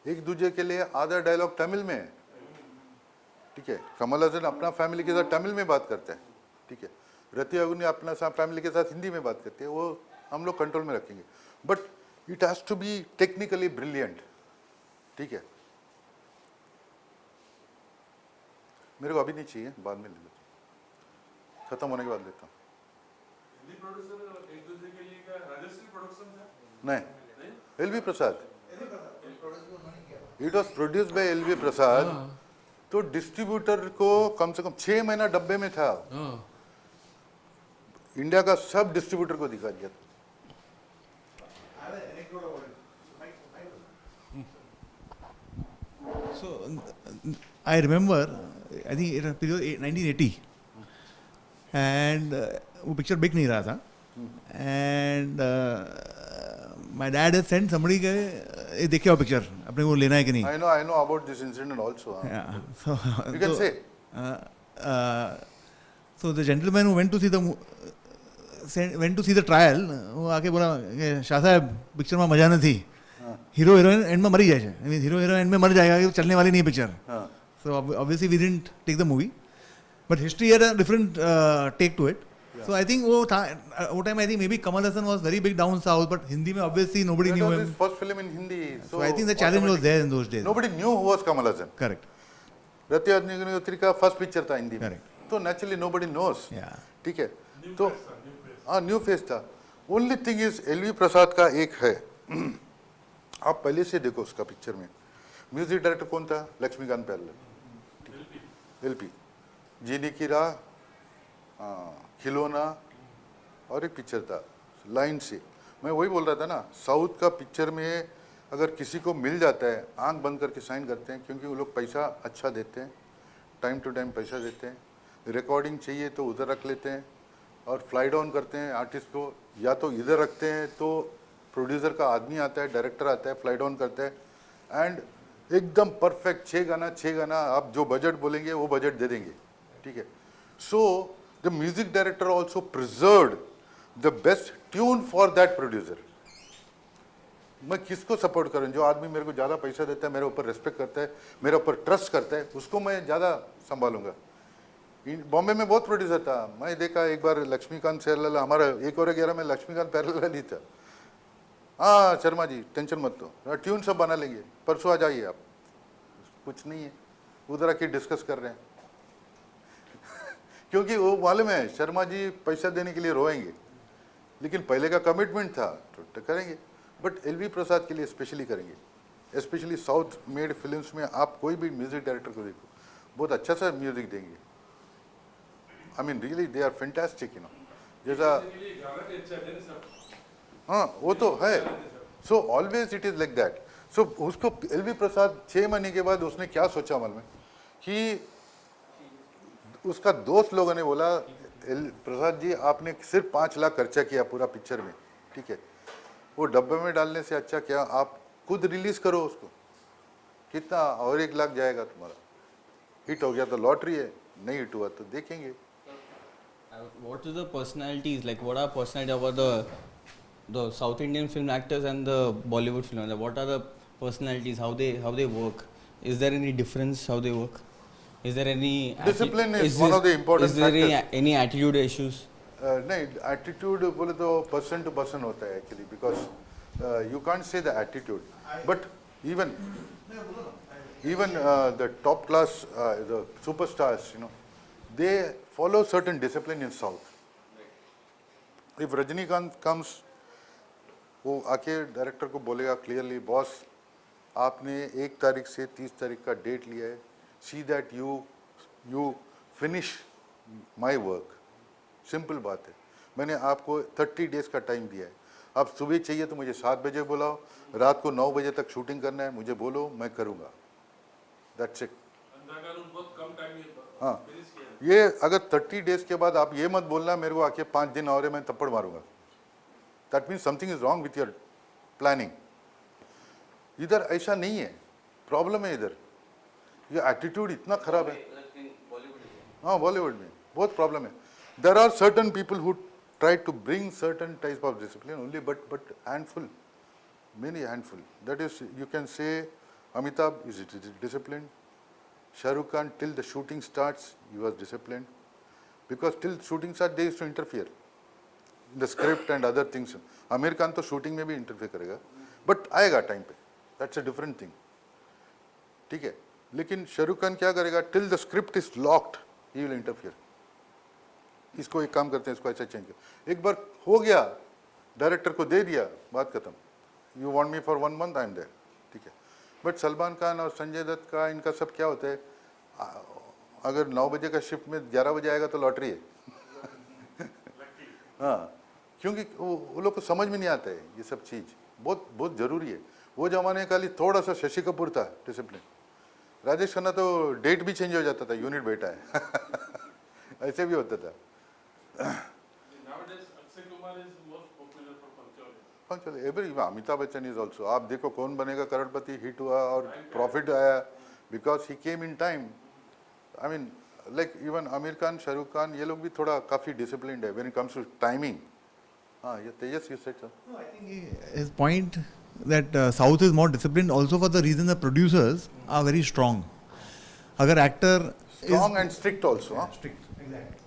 एक दूसरे के लिए आधा डायलॉग तमिल में है, ठीक है. कमल हसन अपना फैमिली के साथ तमिल में बात करते हैं, ठीक है. रति अग्नि अपना फैमिली के साथ हिंदी में बात करते हैं. वो हम लोग कंट्रोल में रखेंगे, but it has to be technically brilliant, ठीक है. मेरे को अभी नहीं चाहिए, बाद में ले लो, खत्म होने के बाद लेता हूँ. नहीं, L.V. Prasad, it was produced by L.V. प्रसाद. तो डिस्ट्रीब्यूटर को कम से कम 6 महीना डब्बे में था, इंडिया का सब डिस्ट्रीब्यूटर को दिखा दिया. So I remember, I think it was period 1980, and वो पिक्चर बिक नहीं रहा था, and my dad had sent somebody के ये देखे हो पिक्चर, अपने को लेना है कि नहीं. I know about this incident also. Yeah. So You can say. So the gentleman who went to see the trial, वो आके बोला कि शाह साहब पिक्चर में मजा नहीं थी, हीरो हीरोइन एंड में मरी जाए, I mean hero heroine and में मर जाएगा, ये चलने वाली नहीं picture. So obviously we didn't take the movie, but history had a different take to it. So I think वो time I think maybe Kamal Hassan was very big down south, but Hindi में obviously nobody knew That was him. his first film in Hindi. So I think the challenge was there in those days. Nobody knew who was Kamal Hassan. Correct. Ratia Agnihotri का फर्स्ट पिक्चर था हिंदी में, Correct. तो नेचुरली नोबडी नोस. Yeah. ठीक है, तो हाँ न्यू फेस था. ओनली थिंग इज एलवी प्रसाद का एक है, आप पहले से देखो उसका पिक्चर में म्यूजिक डायरेक्टर कौन था? लक्ष्मीकांत प्यारेलाल. एलपी, जीने की राह, खिलौना, और एक पिक्चर था लाइन से. मैं वही बोल रहा था ना, साउथ का पिक्चर में अगर किसी को मिल जाता है आंख बंद करके साइन करते हैं, क्योंकि वो लोग पैसा अच्छा देते हैं, टाइम टू टाइम पैसा देते हैं. रिकॉर्डिंग चाहिए तो उधर रख लेते हैं और फ्लाई डाउन करते हैं आर्टिस्ट को, या तो इधर रखते हैं तो प्रोड्यूसर का आदमी आता है, डायरेक्टर आता है, फ्लाई डाउन करता है, एंड एकदम परफेक्ट 6 गाना आप जो बजट बोलेंगे वो बजट दे देंगे. ठीक है. So the music director also preserved the best tune for that producer. मैं किसको सपोर्ट करूं? जो आदमी मेरे को ज़्यादा पैसा देता है, मेरे ऊपर रिस्पेक्ट करता है, मेरे ऊपर ट्रस्ट करता है, उसको मैं ज़्यादा संभालूंगा. बॉम्बे में बहुत प्रोड्यूसर था, मैं देखा एक बार लक्ष्मीकांत प्यारेलाल, हमारा 1/11 में लक्ष्मीकांत प्यारेलाल ही था. हाँ शर्मा जी टेंशन मत लो, ट्यून सब बना लेंगे, परसों आ जाइए आप. कुछ नहीं है, उधर आके डिस्कस कर रहे हैं क्योंकि वो मालूम है शर्मा जी पैसा देने के लिए रोएंगे, लेकिन पहले का कमिटमेंट था तो करेंगे. बट एलवी प्रसाद के लिए स्पेशली करेंगे, स्पेशली साउथ मेड फिल्म्स में. आप कोई भी म्यूजिक डायरेक्टर को देखो, बहुत अच्छा सा म्यूजिक देंगे. I mean really they are fantastic, you know. जैसा हाँ वो तो है. So always it is like that. So उसको एलवी प्रसाद 6 महीने के बाद उसने क्या सोचा मालूम है कि उसका दोस्त लोगों ने बोला, प्रसाद जी आपने सिर्फ 5 लाख खर्चा किया पूरा पिक्चर में, ठीक है, वो डब्बे में डालने से अच्छा क्या आप खुद रिलीज करो उसको, कितना और 1 लाख जाएगा तुम्हारा. हिट हो गया तो लॉटरी है, नहीं हिट हुआ तो देखेंगे. What is the personalities, like what are personalities about the South Indian film actors and the Bollywood film actors? What are the personalities, how they work? Is there any difference how they work? Is there any Discipline is one of the important Is there factors. any attitude issues? नहीं, एटीट्यूड बोले तो पर्सन टू पर्सन होता है actually, because you can't say the attitude, but even the top class the superstars, you know, they follow certain discipline in South. If Rajinikanth comes, वो आके डायरेक्टर को बोलेगा क्लियरली, बॉस आपने 1 तारीख से 30 तारीख का डेट लिया है, see that you finish my work. Simple बात है. मैंने आपको 30 डेज का टाइम दिया है, आप सुबह चाहिए तो मुझे 7 बजे बुलाओ, रात को 9 बजे तक शूटिंग करना है, मुझे बोलो, मैं करूँगा. That's it. हाँ, ये अगर 30 डेज के बाद आप ये मत बोलना मेरे को आके 5 दिन और है मैं थप्पड़ मारूंगा, that means something is wrong with your planning. इधर ऐसा नहीं है, प्रॉब्लम है इधर, ये एटीट्यूड इतना खराब है. हाँ बॉलीवुड में बहुत प्रॉब्लम है. There are certain people who try to bring certain type of discipline only, but handful, many handful. That is, you can say Amitabh is discipline. Shah Rukh Khan, till the shooting starts, he was disciplined, because till shooting starts they used to interfere in the script and other things. Amir Khan तो shooting में भी interfere करेगा, but आएगा टाइम पे, that's a different thing. ठीक है, लेकिन शाहरुख खान क्या करेगा, till the script is locked, he will interfere. इसको एक काम करते हैं, इसको ऐसा चेंज कर, एक बार हो गया, डायरेक्टर को दे दिया, बात खत्म. You want me for 1 month, I am there. ठीक है. बट सलमान खान और संजय दत्त का इनका सब क्या होता है, अगर 9 बजे का शिफ्ट में 11 बजे आएगा तो लॉटरी है. हाँ, क्योंकि वो लोग को समझ में नहीं आता है ये सब चीज़, बहुत बहुत ज़रूरी है. वो ज़माने का लिए थोड़ा सा शशि कपूर था डिसिप्लिन, राजेश खन्ना तो डेट भी चेंज हो जाता था, यूनिट बेटा है ऐसे भी होता था. Every Amitabh Bachchan is also, आप देखो कौन बनेगा करोड़पति हिट हुआ और प्रॉफिट आया, because he came in time. I mean like even Aamir Khan, Shahrukh Khan, ये लोग भी थोड़ा काफ़ी डिसिप्लिन्ड है when it comes to timing. हाँ, ये Tejas you said sir. No, I think his point that South is more disciplined also for the reason the producers are very strong. अगर actor Strong is and strict also. Huh? strict, exactly.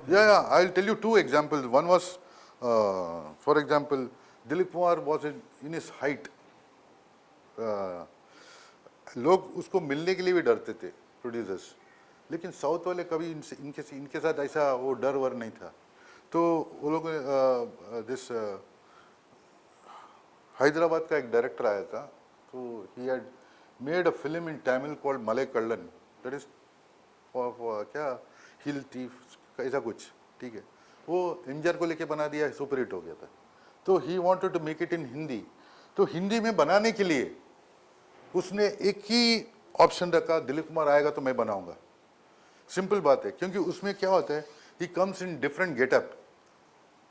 Yeah, I'll tell you two examples. One was, for example, Dilip Kumar was in his height. लोग उसको मिलने के लिए भी डरते थे प्रोड्यूसर्स, लेकिन साउथ वाले कभी इनके साथ ऐसा वो डर वर नहीं था. तो वो लोग दिस हैदराबाद का एक डायरेक्टर आया था, तो he had made a film in Tamil called Malay कल्लन, that is क्या हिल थीफ ऐसा कुछ, ठीक है. वो एमजीआर को लेके बना दिया, सुपर हिट हो गया था. तो he wanted to make it in Hindi. तो हिंदी में बनाने के लिए उसने एक ही ऑप्शन रखा, दिलीप कुमार आएगा तो मैं बनाऊंगा. सिंपल बात है, क्योंकि उसमें क्या होता है, he comes in different getup,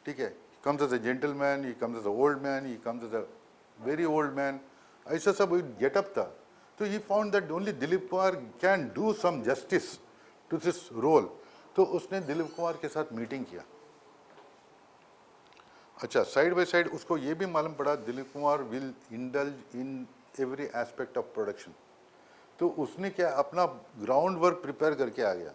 ठीक है. Comes as a gentleman, he comes as a old man, he comes as a very old man, ऐसा सब गेटअप था. तो he found that only Dilip Kumar can do some justice to this role. तो उसने दिलीप कुमार के साथ मीटिंग किया. अच्छा, साइड बाय साइड उसको ये भी मालूम पड़ा Dilip Kumar will indulge in every aspect of production. तो उसने क्या अपना ग्राउंड वर्क प्रिपेयर करके आ गया.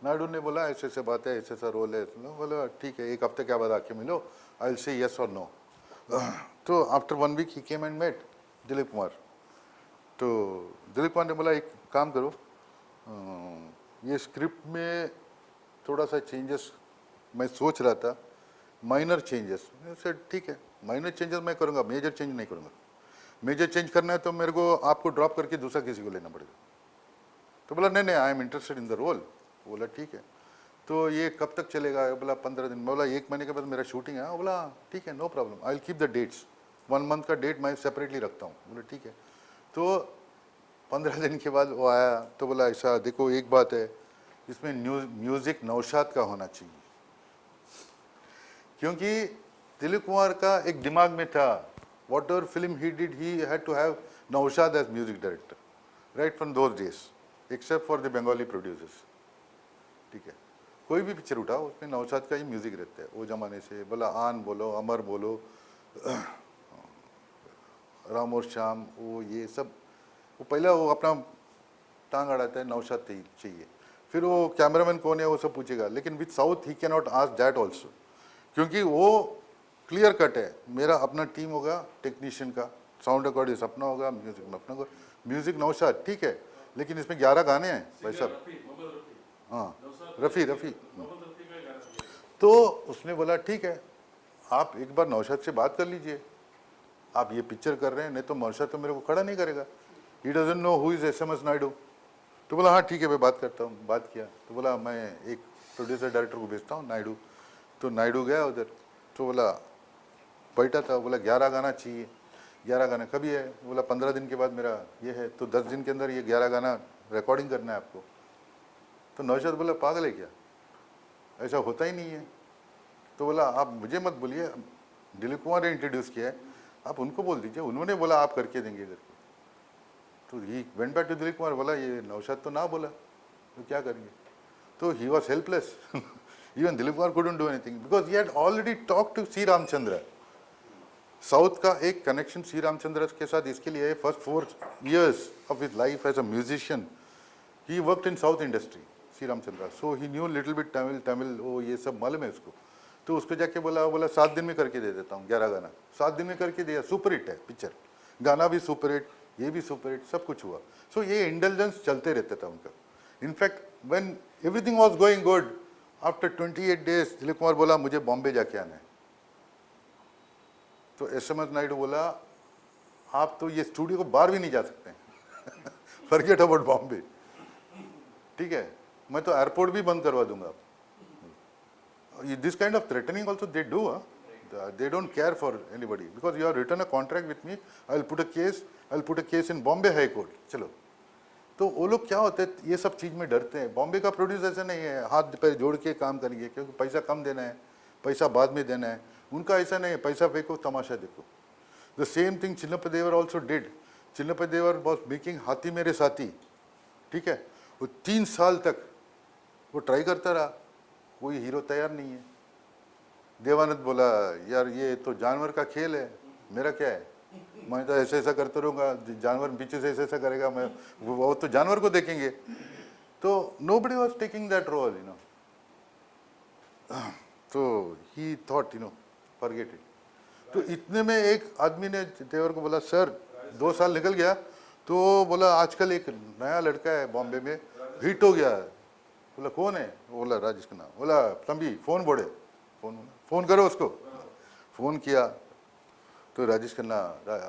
नायडू ने बोला ऐसे ऐसे बात है, ऐसे ऐसा रोल है, बोला ठीक है, एक हफ्ते के बाद आके मिलो, आई विल से यस और नो. तो after 1 week he came and met Dilip Kumar. तो दिलीप कुमार ने बोला एक काम करो, ये स्क्रिप्ट में थोड़ा सा चेंजेस मैं सोच रहा था, माइनर चेंजेस. सर ठीक है, माइनर चेंजेस मैं करूँगा, मेजर चेंज नहीं करूँगा. मेजर चेंज करना है तो मेरे को आपको ड्रॉप करके दूसरा किसी को लेना पड़ेगा. तो बोला नहीं, I am interested in the role. बोला ठीक है, तो ये कब तक चलेगा? बोला 15 दिन. बोला 1 महीने के बाद मेरा शूटिंग है. बोला ठीक है, no problem, I will keep the dates. 1 month का डेट मैं सेपरेटली रखता हूँ. बोला ठीक है. तो 15 दिन के बाद वो आया, तो बोला ऐसा देखो, एक बात है, इसमें म्यूज़िक नौशाद का होना चाहिए, क्योंकि दिलीप कुमार का एक दिमाग में था, whatever film he did, he had to have Naushad as music director, right from those days, except for the Bengali producers. ठीक है, कोई भी पिक्चर उठाओ उसमें नौशाद का ही म्यूजिक रहता है वो जमाने से. बोला आन बोलो, अमर बोलो, राम और श्याम, वो ये सब, वो पहला वो अपना टांग अड़ाता है, नौशाद चाहिए. फिर वो कैमरामैन कौन है वो सब पूछेगा. लेकिन with south he can not ask that also, क्योंकि वो क्लियर कट है, मेरा अपना टीम होगा टेक्नीशियन का, साउंड रिकॉर्डिस्ट अपना होगा, म्यूजिक में अपना होगा. म्यूजिक नौशाद ठीक है, लेकिन इसमें 11 गाने हैं भाई साहब. हाँ, रफ़ी. तो उसने बोला ठीक है, आप एक बार नौशाद से बात कर लीजिए, आप ये पिक्चर कर रहे हैं, नहीं तो नौशाद तो मेरे को खड़ा नहीं करेगा. He doesn't know who is SMS Naidu. तो बोला हाँ ठीक है, मैं बात करता हूँ. बात किया तो बोला मैं एक प्रोड्यूसर डायरेक्टर को भेजता हूँ, नायडू. तो नायडू गया उधर, तो बोला बैठा था. बोला 11 गाना चाहिए. 11 गाना कभी है? बोला 15 दिन के बाद मेरा ये है, तो 10 दिन के अंदर ये 11 गाना रिकॉर्डिंग करना है आपको. तो नौशाद बोला पागल है क्या, ऐसा होता ही नहीं है. तो बोला आप मुझे मत बोलिए, दिलीप कुमार ने इंट्रोड्यूस किया है, आप उनको बोल दीजिए, उन्होंने बोला आप करके देंगे करके. तो he went back to Dilip Kumar. बोला ये नौशाद तो ना बोला, तो क्या करेंगे. तो he was helpless. Even Dilip Kumar couldn't do anything because he had already talked to C. Ramchandra. South का एक कनेक्शन सी रामचंद्र के साथ इसके लिए first 4 years of his life as a musician he worked in south industry, C Ramchandra. So he knew little bit Tamil, वो ये सब मालूम है उसको. तो उसको जाके बोला 7 दिन में करके दे देता हूँ 11 गाना. 7 दिन में करके दिया. सुपर हिट है पिक्चर, गाना भी सुपर हिट, ये भी सुपर हिट, सब कुछ हुआ. सो ये इंटेलिजेंस चलते रहता था उनका. In fact when everything was going good, after 28 days Dilip Kumar बोला मुझे बॉम्बे जाके आना है. तो SMS नायडू बोला आप तो ये स्टूडियो को बाहर भी नहीं जा सकते. Forget about Bombay. ठीक है, मैं तो एयरपोर्ट भी बंद करवा दूंगा. This kind of threatening also they do. They don't care for anybody because you have written a contract with me. I will put a case in Bombay High Court. चलो. तो वो लोग क्या होते हैं, ये सब चीज़ में डरते हैं. बॉम्बे का प्रोड्यूसर ऐसा नहीं है हाथ पैर जोड़ के काम करेंगे क्योंकि पैसा कम देना है, पैसा बाद में देना है. उनका ऐसा नहीं है, पैसा फेंको तमाशा देखो. The same thing Chinnappa Devar also did. Chinnappa Devar was making Haathi Mere साथी. ठीक है, वो 3 साल तक वो ट्राई करता रहा, कोई हीरो तैयार नहीं है। देवानंद बोला यार ये तो जानवर का खेल है, मेरा क्या है, मैं तो ऐसे ऐसा करते रहूँगा, जानवर पीछे से ऐसे ऐसा करेगा, मैं वो तो जानवर को देखेंगे। तो nobody was taking that role, you know. तो he thought, you know, forget it. तो इतने में एक आदमी ने देवर को बोला सर 2 साल निकल गया, तो बोला आजकल एक नया लड़का है बॉम्बे में, हिट हो गया है। बोला कौन है? बोला राजेश खन्ना। बोला तंबी फोन बोले, फोन करो उसको। फ़ोन किया तो राजेश खन्ना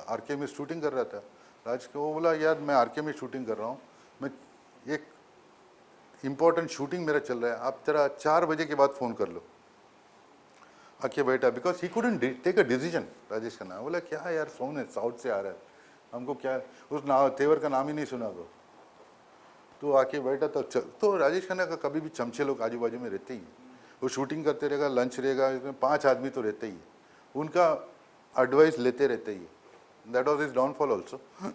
आरके में शूटिंग कर रहा था। राजेश को वो बोला यार मैं आरके में शूटिंग कर रहा हूँ, मैं एक इम्पोर्टेंट शूटिंग मेरा चल रहा है, आप जरा 4 बजे के बाद फ़ोन कर लो। आके बैठा, because he couldn't take a decision. Rajesh Khanna बोला क्या यार फोन है, साउथ से आ रहा है, हमको क्या, उस तेवर का नाम ही नहीं सुना। तो आके बैठा तो राजेश खन्ना का कभी भी चमचे लोग आजू बाजू में रहते ही हैं, वो शूटिंग करते रहेगा, लंच रहेगा, इसमें 5 आदमी तो रहते ही है, उनका एडवाइस लेते रहते ही। That was his downfall also. So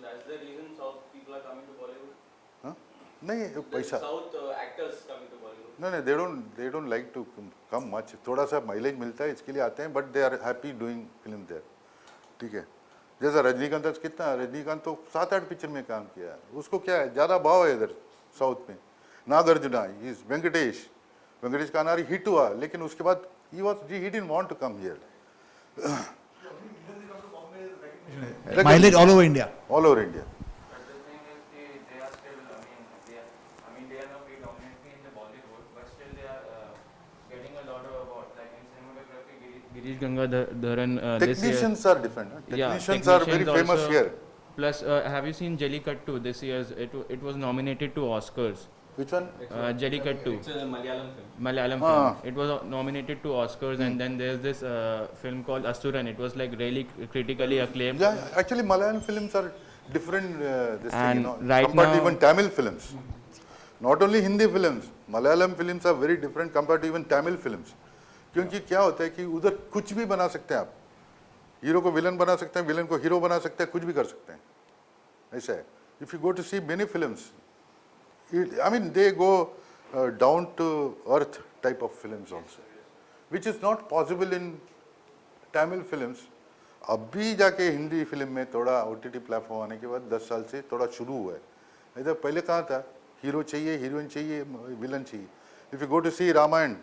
that's the reason South people are coming to Bollywood. नहीं पैसा, South actors coming to Bollywood. नहीं they don't like to come much, थोड़ा सा माइलेज मिलता है इसके लिए आते हैं, but they are happy doing film there. ठीक है, जैसा रजनीकांत कितना, रजनीकांत तो 7-8 पिक्चर में काम किया है, उसको क्या है ज़्यादा भाव है इधर साउथ में। नागार्जुना इज वेंकटेश का अनारी हिट हुआ, लेकिन उसके बाद he didn't want to come here. Mileage all over India. All over India. But the thing is, they are still, they are not predominantly in the Bollywood, but still they are getting a lot of awards. Like in cinematography, Girish Gangadharan this year. Technicians are different. Yeah, Technicians are very technicians famous also. here. Plus, have you seen Jellycut 2 this year's? It was nominated to Oscars. Which one? Jellycut 2. It's a Malayalam film. Malayalam Ah. film. It was nominated to Oscars, and then there's this film called Asuran. It was like really critically acclaimed. Yeah, actually Malayalam films are different. This thing, And you know, right compared to now- even Tamil films. Not only Hindi films, Malayalam films are very different compared to even Tamil films. क्योंकि क्या होता है कि उधर कुछ भी बना सकते हैं आप, हीरो को विलन बना सकते हैं, विलन को हीरो बना सकते हैं, कुछ भी कर सकते हैं, ऐसा है। If you go to see many films, I mean they go down to earth type of films also, which is not possible in Tamil films. अभी जाके हिंदी फिल्म में थोड़ा OTT प्लेटफॉर्म आने के बाद 10 साल से थोड़ा शुरू हुआ है। इधर पहले कहाँ था, हीरो चाहिए, हीरोइन चाहिए, विलन चाहिए। इफ़ यू गो टू सी रामायण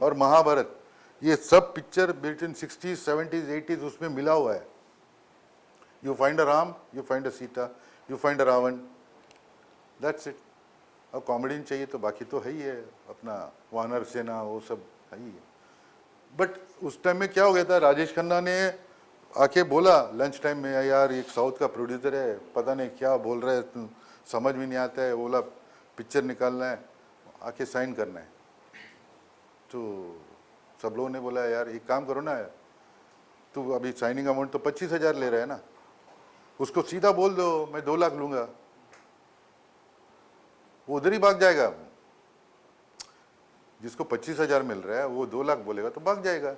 और महाभारत, ये सब picture between 60s, 70s, 80s उसमें मिला हुआ है। You find a Ram, you find a Sita, you find a Ravan, that's it. अब कॉमेडियन चाहिए तो बाकी तो है ही है, अपना वानर सेना वो सब है ही है। बट उस टाइम में क्या हो गया था, राजेश खन्ना ने आके बोला लंच टाइम में, यार एक साउथ का प्रोड्यूसर है, पता नहीं क्या बोल रहा है, समझ भी नहीं आता है, बोला पिक्चर निकालना है, आके साइन करना है। तो सब लोगों ने बोला यार एक काम करो ना, तो अभी साइनिंग अमाउंट तो 25,000 ले रहा है ना, उसको सीधा बोल दो मैं 2 लाख लूँगा, वो उधर ही भाग जाएगा। जिसको 25,000 मिल रहा है वो 2 लाख बोलेगा तो भाग जाएगा।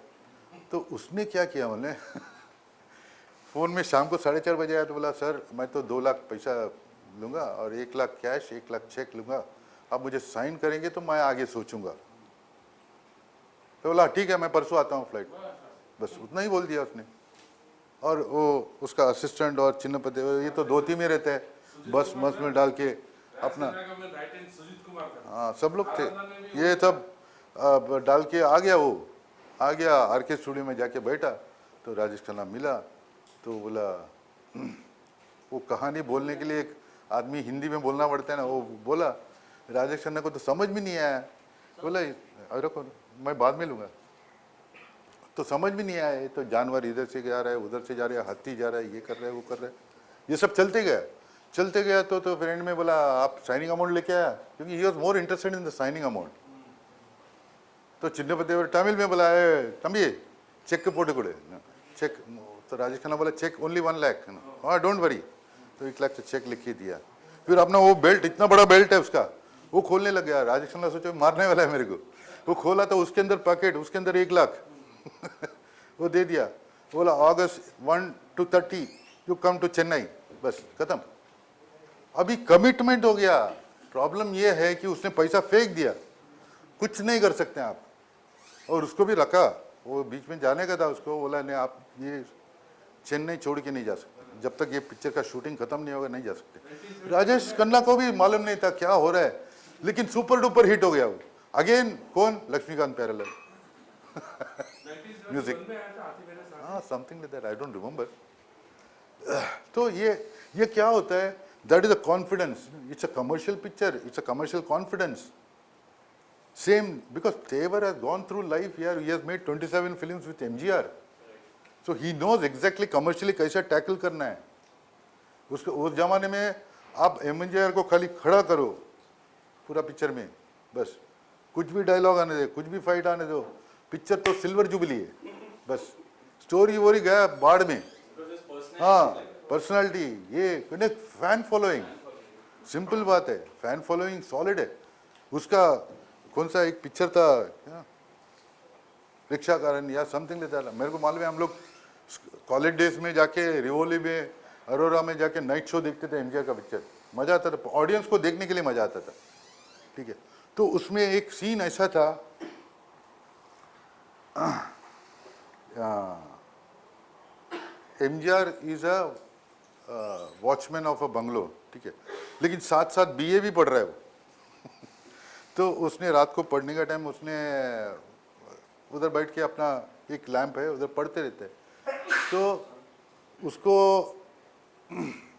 तो उसने क्या किया, उन्होंने फ़ोन में शाम को 4:30 बजे आया तो बोला सर मैं तो 2 लाख पैसा लूँगा और 1 लाख कैश, 1 लाख चेक लूँगा, आप मुझे साइन करेंगे तो मैं आगे सोचूंगा। तो बोला ठीक है मैं परसों आता हूँ फ्लाइट, बस उतना ही बोल दिया उसने। और वो उसका असिस्टेंट और चिन्नपति ये तो धोती में रहते हैं, बस में डाल के अपना, हाँ सब लोग थे, ये सब डाल के आ गया। वो आ गया आरके स्टूडियो में जाके बैठा तो राजेश खन्ना मिला, तो बोला वो कहानी बोलने के लिए एक आदमी हिंदी में बोलना पड़ता है ना, वो बोला राजेश खन्ना को तो समझ में नहीं आया, बोला अरे मैं बाद में लूँगा, तो समझ में नहीं आया, तो जानवर इधर से जा रहा है, उधर से जा रहा है, हाथी जा रहा है, ये कर रहा है, वो कर रहा है, ये सब चलते गया तो फ्रेंड में बोला आप साइनिंग अमाउंट लेके आया, क्योंकि he was more interested in the signing amount. तो चिन्नपति तमिल में बोला तंबी चेक पोटे कोड़े चेक, तो राजेश खन्ना बोला चेक ओनली 1 लाख, हाँ डोंट वरी, तो 1 लाख का चेक लिख के दिया। फिर अपना वो बेल्ट, इतना बड़ा बेल्ट है उसका, वो खोलने लग गया। राजेश खन्ना सोचो मारने वाला है मेरे को, वो खोला तो उसके अंदर पैकेट, उसके अंदर 1 लाख वो दे दिया। बोला August 1 to 30 you come to Chennai, बस खत्म। अभी कमिटमेंट हो गया। प्रॉब्लम ये है कि उसने पैसा फेंक दिया, कुछ नहीं कर सकते आप। और उसको भी रखा, वो बीच में जाने का था, उसको बोला नहीं आप ये चेन्नई छोड़ के नहीं जा सकते, जब तक ये पिक्चर का शूटिंग खत्म नहीं होगा नहीं जा सकते। राजेश खन्ना को भी मालूम नहीं था क्या हो रहा है, लेकिन सुपर डुपर हिट हो गया वो। अगेन कौन? लक्ष्मीकांत प्यारेलाल म्यूजिक, हाँ something like that, I don't remember. तो ये क्या होता है? That is a confidence. It's a commercial picture, it's a commercial confidence. Same, because Tevar has gone through life here. He has made 27 films with MGR. So he knows exactly commercially कैसे टैकल करना है। उसके उस जमाने में आप MGR को खाली खड़ा करो पूरा पिक्चर में, बस कुछ भी डायलॉग आने दे, कुछ भी फाइट आने दो, पिक्चर तो सिल्वर जुबली है। बस स्टोरी वोरी गया बाढ़ में। हाँ, पर्सनालिटी, ये फैन फॉलोइंग, सिंपल बात है, फैन फॉलोइंग सॉलिड है उसका। कौन सा एक पिक्चर था क्या, रिक्शा कारण या समथिंग लेता था, मेरे को मालूम है। हम लोग कॉलेज डेज में जाके रिवोली में, अरोरा में जाके नाइट शो देखते थे एमजीआर का पिक्चर, मजा आता था, ऑडियंस को देखने के लिए मजा आता था। ठीक है, तो उसमें एक सीन ऐसा था, MGR is a watchman of a bungalow, ठीक है, लेकिन साथ साथ बीए भी पढ़ रहा है वो। तो उसने रात को पढ़ने का टाइम उसने उधर बैठ के अपना एक लैंप है उधर पढ़ते रहते हैं। तो उसको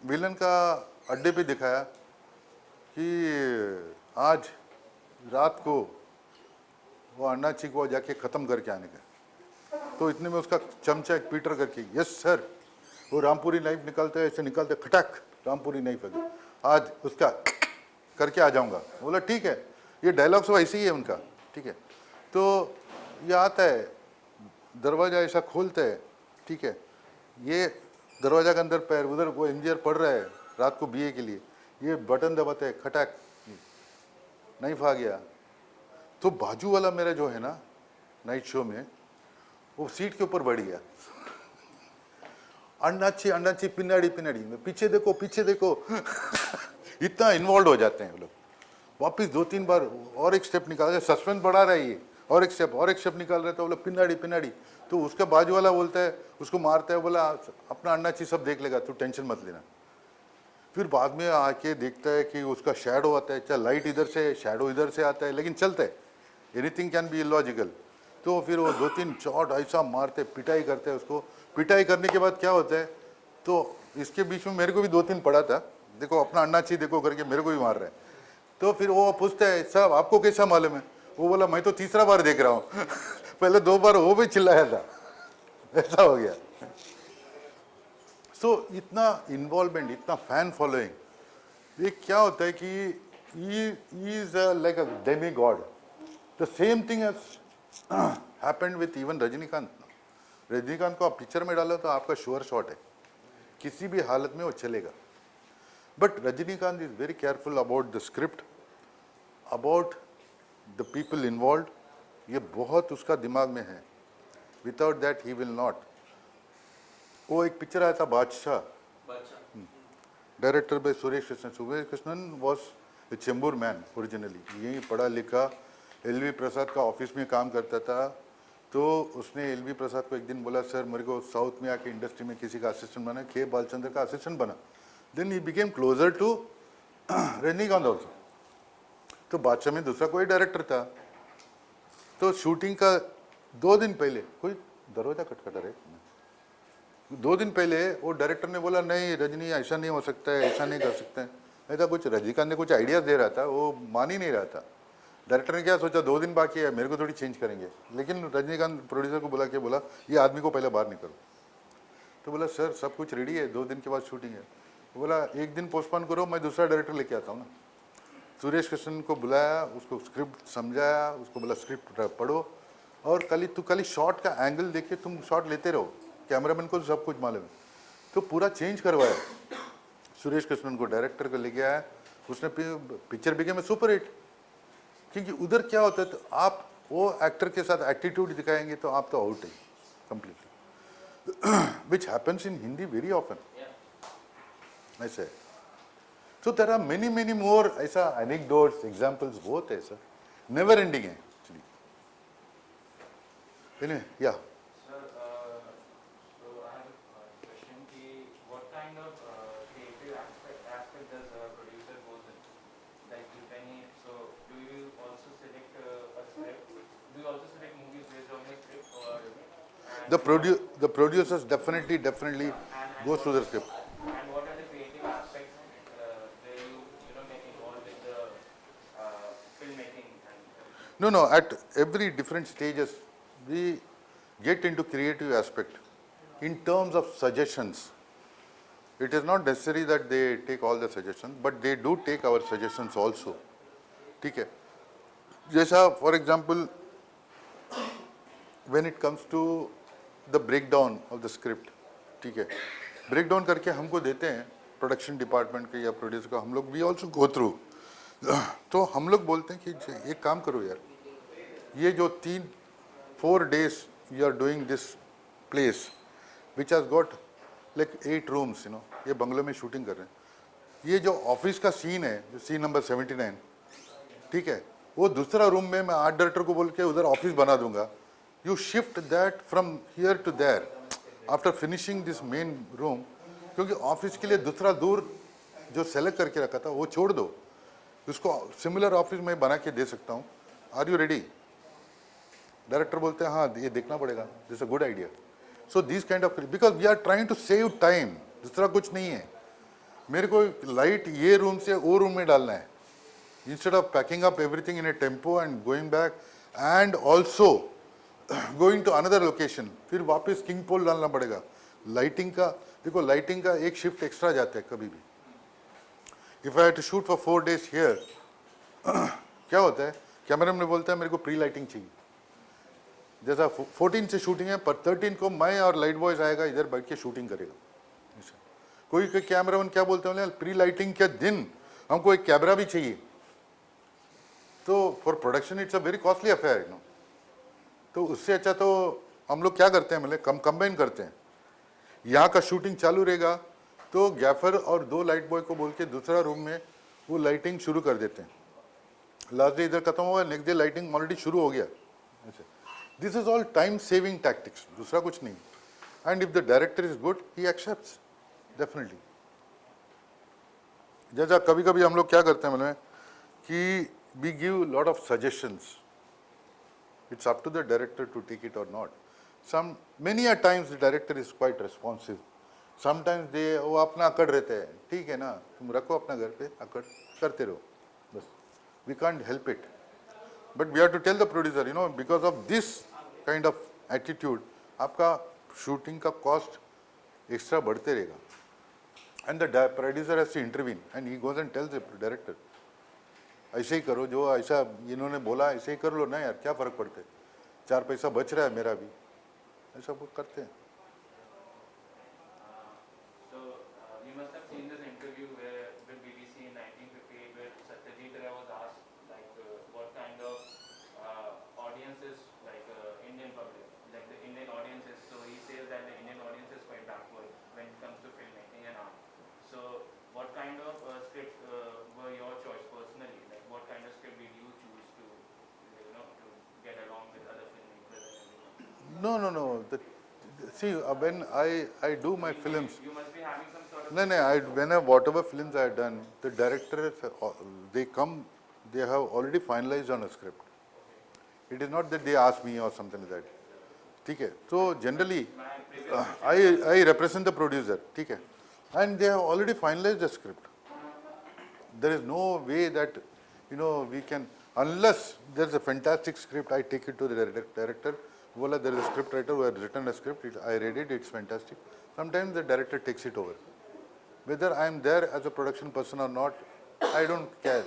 विलन का अड्डे पे दिखाया कि आज रात को वो अन्नाची को जाके ख़त्म करके आने का। तो इतने में उसका चमचा एक पीटर करके, यस सर, वो रामपुरी नाइफ निकालते हैं, ऐसे निकालते खटक, रामपुरी नाइफ है, आज उसका करके आ जाऊंगा। बोला ठीक है, ये डायलॉग्स वैसे ही है उनका। ठीक है, तो ये आता है, दरवाज़ा ऐसा खोलता है, ठीक है, ये दरवाज़ा के अंदर पैर, उधर वो एमजीआर पढ़ रहा है रात को बीए के लिए, ये बटन दबाते हैं, खटक नाइफ आ गया। तो बाजू वाला मेरा जो है ना नाइट शो में, वो सीट के ऊपर बढ़ गया, अन्नाची अन्नाची पिनाड़ी पिनाड़ी, पीछे देखो पीछे देखो इतना इन्वॉल्व हो जाते हैं वो लोग। वापिस 2-3 बार और एक स्टेप निकाल रहे, सस्पेंस बढ़ा रहा है ये, और एक स्टेप निकाल रहे, तो बोला पिनाड़ी पिनाड़ी। तो उसका बाजू वाला बोलता है, उसको मारता है, बोला अपना अन्नाची सब देख लेगा, तू टेंशन मत लेना। फिर बाद में आके देखता है कि उसका शैडो आता है, चाहे लाइट इधर से शैडो इधर से आता है, लेकिन चलता है, एनीथिंग कैन बी इलॉजिकल। तो फिर वो 2-3 चौट ऐसा मारते, पिटाई करते हैं उसको। पिटाई करने के बाद क्या होता है, तो इसके बीच में मेरे को भी 2-3 पड़ा था, देखो अपना अन्नाची देखो करके मेरे को भी मार रहा है। तो फिर वो पूछता है, साहब आपको कैसा मालूम है? वो बोला मैं तो तीसरा बार देख रहा हूँ पहले 2 बार वो भी चिल्लाया था, ऐसा हो गया। सो इतना इन्वॉल्वमेंट, इतना फैन फॉलोइंग, ये क्या होता है कि he is like a demigod. The same thing has happened with even Rajinikanth. Rajinikanth को आप पिक्चर में डालो तो आपका श्योर शॉट है, किसी भी हालत में वो चलेगा। But Rajinikanth is very careful about the script, about the people involve, ये बहुत उसका दिमाग में है। Without that he will not. वो एक पिक्चर आया था बादशाह, director by Suresh Krishnan. Suresh Krishnan was a Chembur man originally, यही पढ़ा लिखा, एलवी प्रसाद का ऑफिस में काम करता था। तो उसने एलवी प्रसाद को एक दिन बोला, सर मेरे को साउथ में आके इंडस्ट्री में किसी का असिस्टेंट बना, के बालचंद्र का असिस्टेंट बना। Then he became closer to Rajinikanth also. तो बादशाह में दूसरा कोई डायरेक्टर था। तो शूटिंग का 2 दिन पहले, कोई दरवाजा खटखटा रहे, 2 दिन पहले वो डायरेक्टर ने बोला, नहीं रजनी ऐसा नहीं हो सकता है, ऐसा नहीं कर सकते हैं, ऐसा कुछ। रजनीकांत ने कुछ आइडियाज दे रहा था, वो मान ही नहीं रहा था। डायरेक्टर ने क्या सोचा, 2 दिन बाकी है, मेरे को थोड़ी चेंज करेंगे। लेकिन रजनीकांत प्रोड्यूसर को बुला के बोला, ये आदमी को पहले बाहर निकलो। तो बोला सर सब कुछ रेडी है, 2 दिन के बाद शूटिंग है। तो बोला 1 दिन पोस्टपोन करो, मैं दूसरा डायरेक्टर लेके आता हूँ ना। सुरेश कृष्णन को बुलाया, उसको स्क्रिप्ट समझाया, उसको बोला स्क्रिप्ट पढ़ो, और खाली शॉट का एंगल देख के तुम शॉट लेते रहो, कैमरामैन को सब कुछ मालूम है। तो पूरा चेंज करवाया, सुरेश कृष्णन को डायरेक्टर को लेके आया, उसने पिक्चर बिकेम सुपर हिट। क्योंकि उधर क्या होता है, तो आप वो एक्टर के साथ एटीट्यूड दिखाएंगे तो आप तो आउट है completely, which happens in Hindi very often. ऐसे So there are many more ऐसा anecdotes, examples बहुत है सर, never ending है actually. Anyway, yeah. Sir, so I have a question कि what kind of creative aspect does a producer goes in? Like if any, so do you also select a script? Do you also select movies based on the script or? The producers definitely go through the script. And what are the creative aspects where you know get involved with the filmmaking and No, at every different stages, we get into creative aspect. In terms of suggestions, it is not necessary that they take all the suggestions, but they do take our suggestions also. ठीक है? जैसा, for example, when it comes to the breakdown of the script, ठीक है? Breakdown करके हमको देते हैं प्रोडक्शन डिपार्टमेंट के या प्रोड्यूसर का, हम लोग भी ऑल्सो गो थ्रू. तो हम लोग बोलते हैं कि एक काम करो यार, ये जो 3-4 days you are doing this place which has got like 8 rooms, you know, ये बंगलों में शूटिंग कर रहे हैं, ये जो ऑफिस का सीन है, जो सीन नंबर 79, ठीक है, वो दूसरा रूम में मैं आर्ट डायरेक्टर को बोल के उधर ऑफिस बना दूंगा. You shift that from here to there after finishing this main room, क्योंकि ऑफिस के लिए दूसरा दूर जो सेलेक्ट करके रखा था वो छोड़ दो, उसको सिमिलर ऑफिस में बना के दे सकता हूँ. Are you ready? डायरेक्टर बोलते हैं हाँ ये देखना पड़ेगा, this a good idea. So this kind of, because we are trying to save time, दूसरा कुछ नहीं है. मेरे को लाइट ये रूम से वो रूम में डालना है, instead of packing up everything in a tempo and going back and also going to another location, फिर वापस किंग पोल डालना पड़ेगा. लाइटिंग का देखो, लाइटिंग का एक शिफ्ट एक्स्ट्रा जाता है कभी भी. If I to shoot for 4 days here, क्या होता है, कैमरामैन बोलता है मेरे को प्री लाइटिंग चाहिए. जैसा 14 से शूटिंग है, पर 13 को मैं और लाइट बॉयज आएगा इधर बैठ के शूटिंग करेगा. कोई कैमरामैन क्या बोलते हैं, प्री लाइटिंग के दिन हमको एक कैमरा भी चाहिए. तो for production it's a very costly affair, you know. तो उससे अच्छा तो हम लोग क्या करते हैं, मतलब कंबाइन करते हैं. यहाँ का शूटिंग चालू रहेगा तो गैफर और 2 लाइट बॉय को बोल के दूसरा रूम में वो लाइटिंग शुरू कर देते हैं. लास्ट डे इधर खत्म हुआ, नेक्स्ट डे लाइटिंग ऑलरेडी शुरू हो गया. This is all time saving tactics, दूसरा कुछ नहीं. And if the director is good he accepts definitely. जैसा कभी कभी हम लोग क्या करते हैं, मतलब कि we give a lot of suggestions. It's up to the director to take it or not. Many a times the director is quite responsive. Sometimes they वो अपना अकड़ रहते हैं, ठीक है ना, तुम रखो अपना घर पे अकड़, करते रहो बस. We can't help it. But we have to tell the producer, you know, because of this kind of attitude, आपका shooting का cost extra बढ़ते रहेगा. And the producer has to intervene, and he goes and tells the director, ऐसे ही करो, जो ऐसा इन्होंने बोला ऐसे ही कर लो ना यार, क्या फ़र्क पड़ता है, 4 पैसा बच रहा है मेरा भी, ऐसा वो करते हैं. So you must have seen this interview where with BBC in 1958 where Satyajit Ray was asked like what kind of audiences like Indian public, like the Indian audiences. So he says that the Indian audience is quite backward when it comes to filmmaking and art. So what kind of script were your choice personally? Like what kind of script did you choose to, you know, to get along with other filmmakers and everyone? No. See, when I do my films, You must be having some sort of. no, whatever films I have done, the directors, they come, they have already finalized on a script. It is not that they ask me or something like that. ठीक है, so generally I represent the producer, ठीक है, and they have already finalized the script. There is no way that, you know, we can, unless there is a fantastic script, I take it to the director. Voila, there is a script writer who has written a script, I read it, it's fantastic. Sometimes the director takes it over. Whether I am there as a production person or not, I don't care.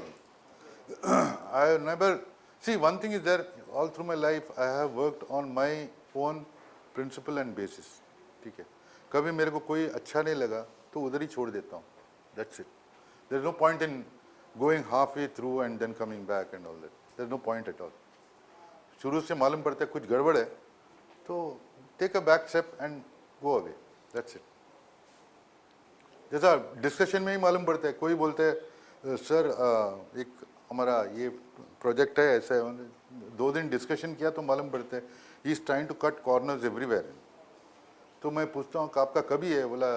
I have never, see, one thing is there, all through my life, I have worked on my own principle and basis. ठीक है, कभी मेरे को कोई अच्छा नहीं लगा तो उधर ही छोड़ देता हूँ. That's it. There is no point in going halfway through and then coming back and all that. There is no point at all. शुरू से मालूम पड़ता है कुछ गड़बड़ है तो take a back step and go away. That's it. जैसा डिस्कशन में ही मालूम पड़ता है, कोई बोलते हैं सर एक हमारा ये प्रोजेक्ट है, ऐसा है 2 दिन डिस्कशन किया तो मालूम पड़ता है he is trying to cut corners everywhere. तो मैं पूछता हूँ कि आपका कभी है, बोला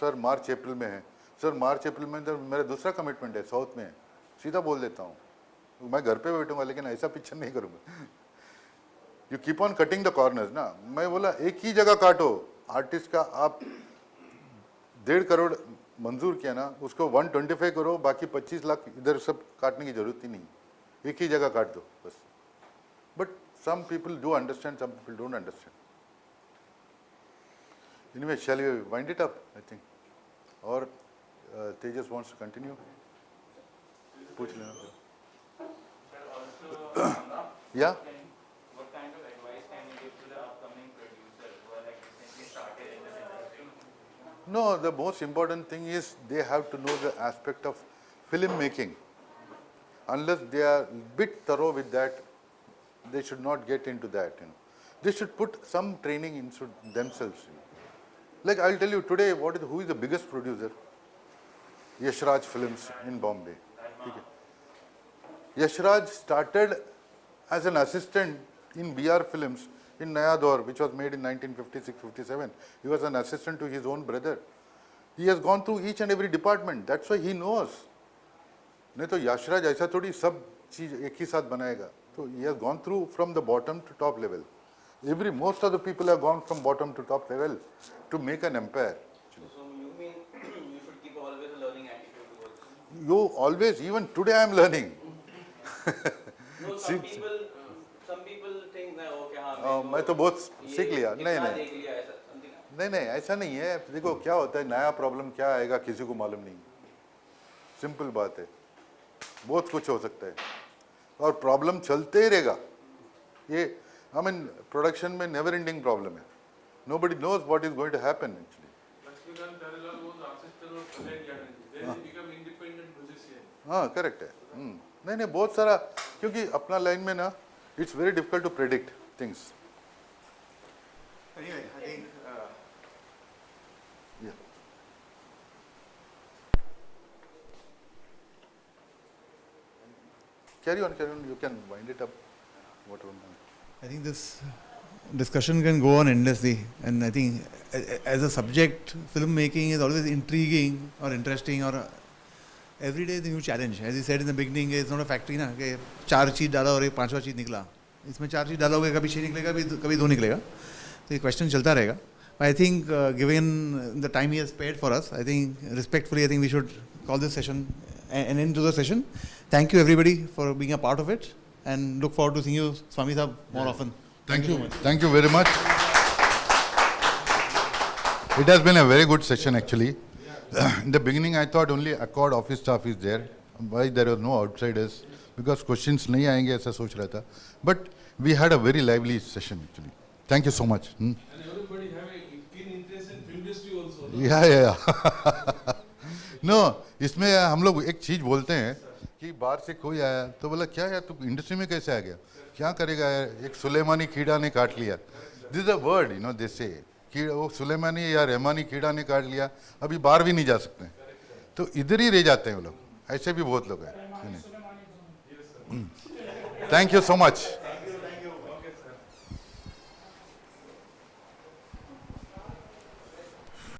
सर मार्च अप्रैल में है। सर मार्च अप्रैल में तो मेरा दूसरा कमिटमेंट है, साउथ में है। सीधा बोल देता हूँ मैं घर पे बैठूंगा लेकिन ऐसा पिक्चर नहीं करूँगा। You keep on cutting the corners ना। मैं बोला एक ही जगह काटो, आर्टिस्ट का आप 1.5 करोड़ मंजूर किया ना, उसको 125 करो, बाकी 25 लाख इधर सब काटने की जरूरत ही नहीं, एक ही जगह काट दो बस। But some people do understand, some people don't understand. Anyway shall we wind it up I think, और तेजस वांट्स टू कंटिन्यू, पूछ लेना। या What kind of advice can you give to the upcoming producers who are like recently started in this industry? No, the most important thing is they have to know the aspect of film making. Unless they are bit thorough with that, they should not get into that. They should put some training into themselves. Like I'll tell you today, who is the biggest producer? Yashraj Films in Bombay. Okay. Yashraj started as an assistant in BR Films in Naya Daur, which was made in 1956-57. He was an assistant to his own brother. He has gone through each and every department. That's why he knows. नहीं तो यशराज ऐसा थोड़ी सब चीज एक ही साथ बनाएगा। तो he has gone through from the bottom to top level. Most of the people have gone from bottom to top level to make an empire. So you mean you should keep always a learning attitude towards? You always, even today I am learning. No, some people think that okay हाँ मैं तो बहुत सीख लिया। नहीं नहीं देख लिया ऐसा something. नहीं नहीं ऐसा नहीं है। देखो क्या होता है, नया प्रॉब्लम क्या आएगा किसी को मालूम नहीं। सिंपल बात है, बहुत कुछ हो सकता है और प्रॉब्लम चलते ही रहेगा। ये आई मीन प्रोडक्शन में नेवर एंडिंग प्रॉब्लम है। Nobody knows what is going to happen actually. Lakshmikant Taralal was assistant of Kalyan Yadav. Then he became independent musician. हाँ करेक्ट है। नहीं नहीं बहुत सारा, क्योंकि अपना लाइन में ना it's very difficult to predict things. Anyway, I think Carry on, you can wind it up. Whatever. I think this discussion can go on endlessly, and I think as a subject, filmmaking is always intriguing or interesting, or every day is a new challenge. As you said in the beginning, it's not a factory ना कि 4 चीज़ डाला और एक 5वां चीज़ निकला। इसमें 4 चीज़ डालोगे, कभी 6 निकलेगा, कभी 2 निकलेगा। तो ये क्वेश्चन चलता रहेगा। I think given the time he has spared for us, I think respectfully, I think we should call this session an end to the session. Thank you everybody for being a part of it, and look forward to seeing you, Swami Sahab, more often. Thank you. so much. Thank you very much. It has been a very good session actually. In the beginning, I thought only Accord office staff is there. Why there was no outsiders? Because questions नहीं आएंगे ऐसा सोच रहा था. But we had a very lively session actually. Thank you so much. And everybody have a keen interest in film industry also. No? Yeah. No, इसमें हम लोग एक चीज बोलते हैं कि बाहर से कोई आया तो बोला क्या यार तू इंडस्ट्री में कैसे आ गया, क्या करेगा यार, एक सुलेमानी कीड़ा ने काट लिया। This is a word you know they say कि वो सुलेमानी या रहमानी कीड़ा ने काट लिया, अभी बाहर भी नहीं जा सकते, तो इधर ही रह जाते हैं वो लोग। ऐसे भी बहुत लोग हैं। Thank you so much.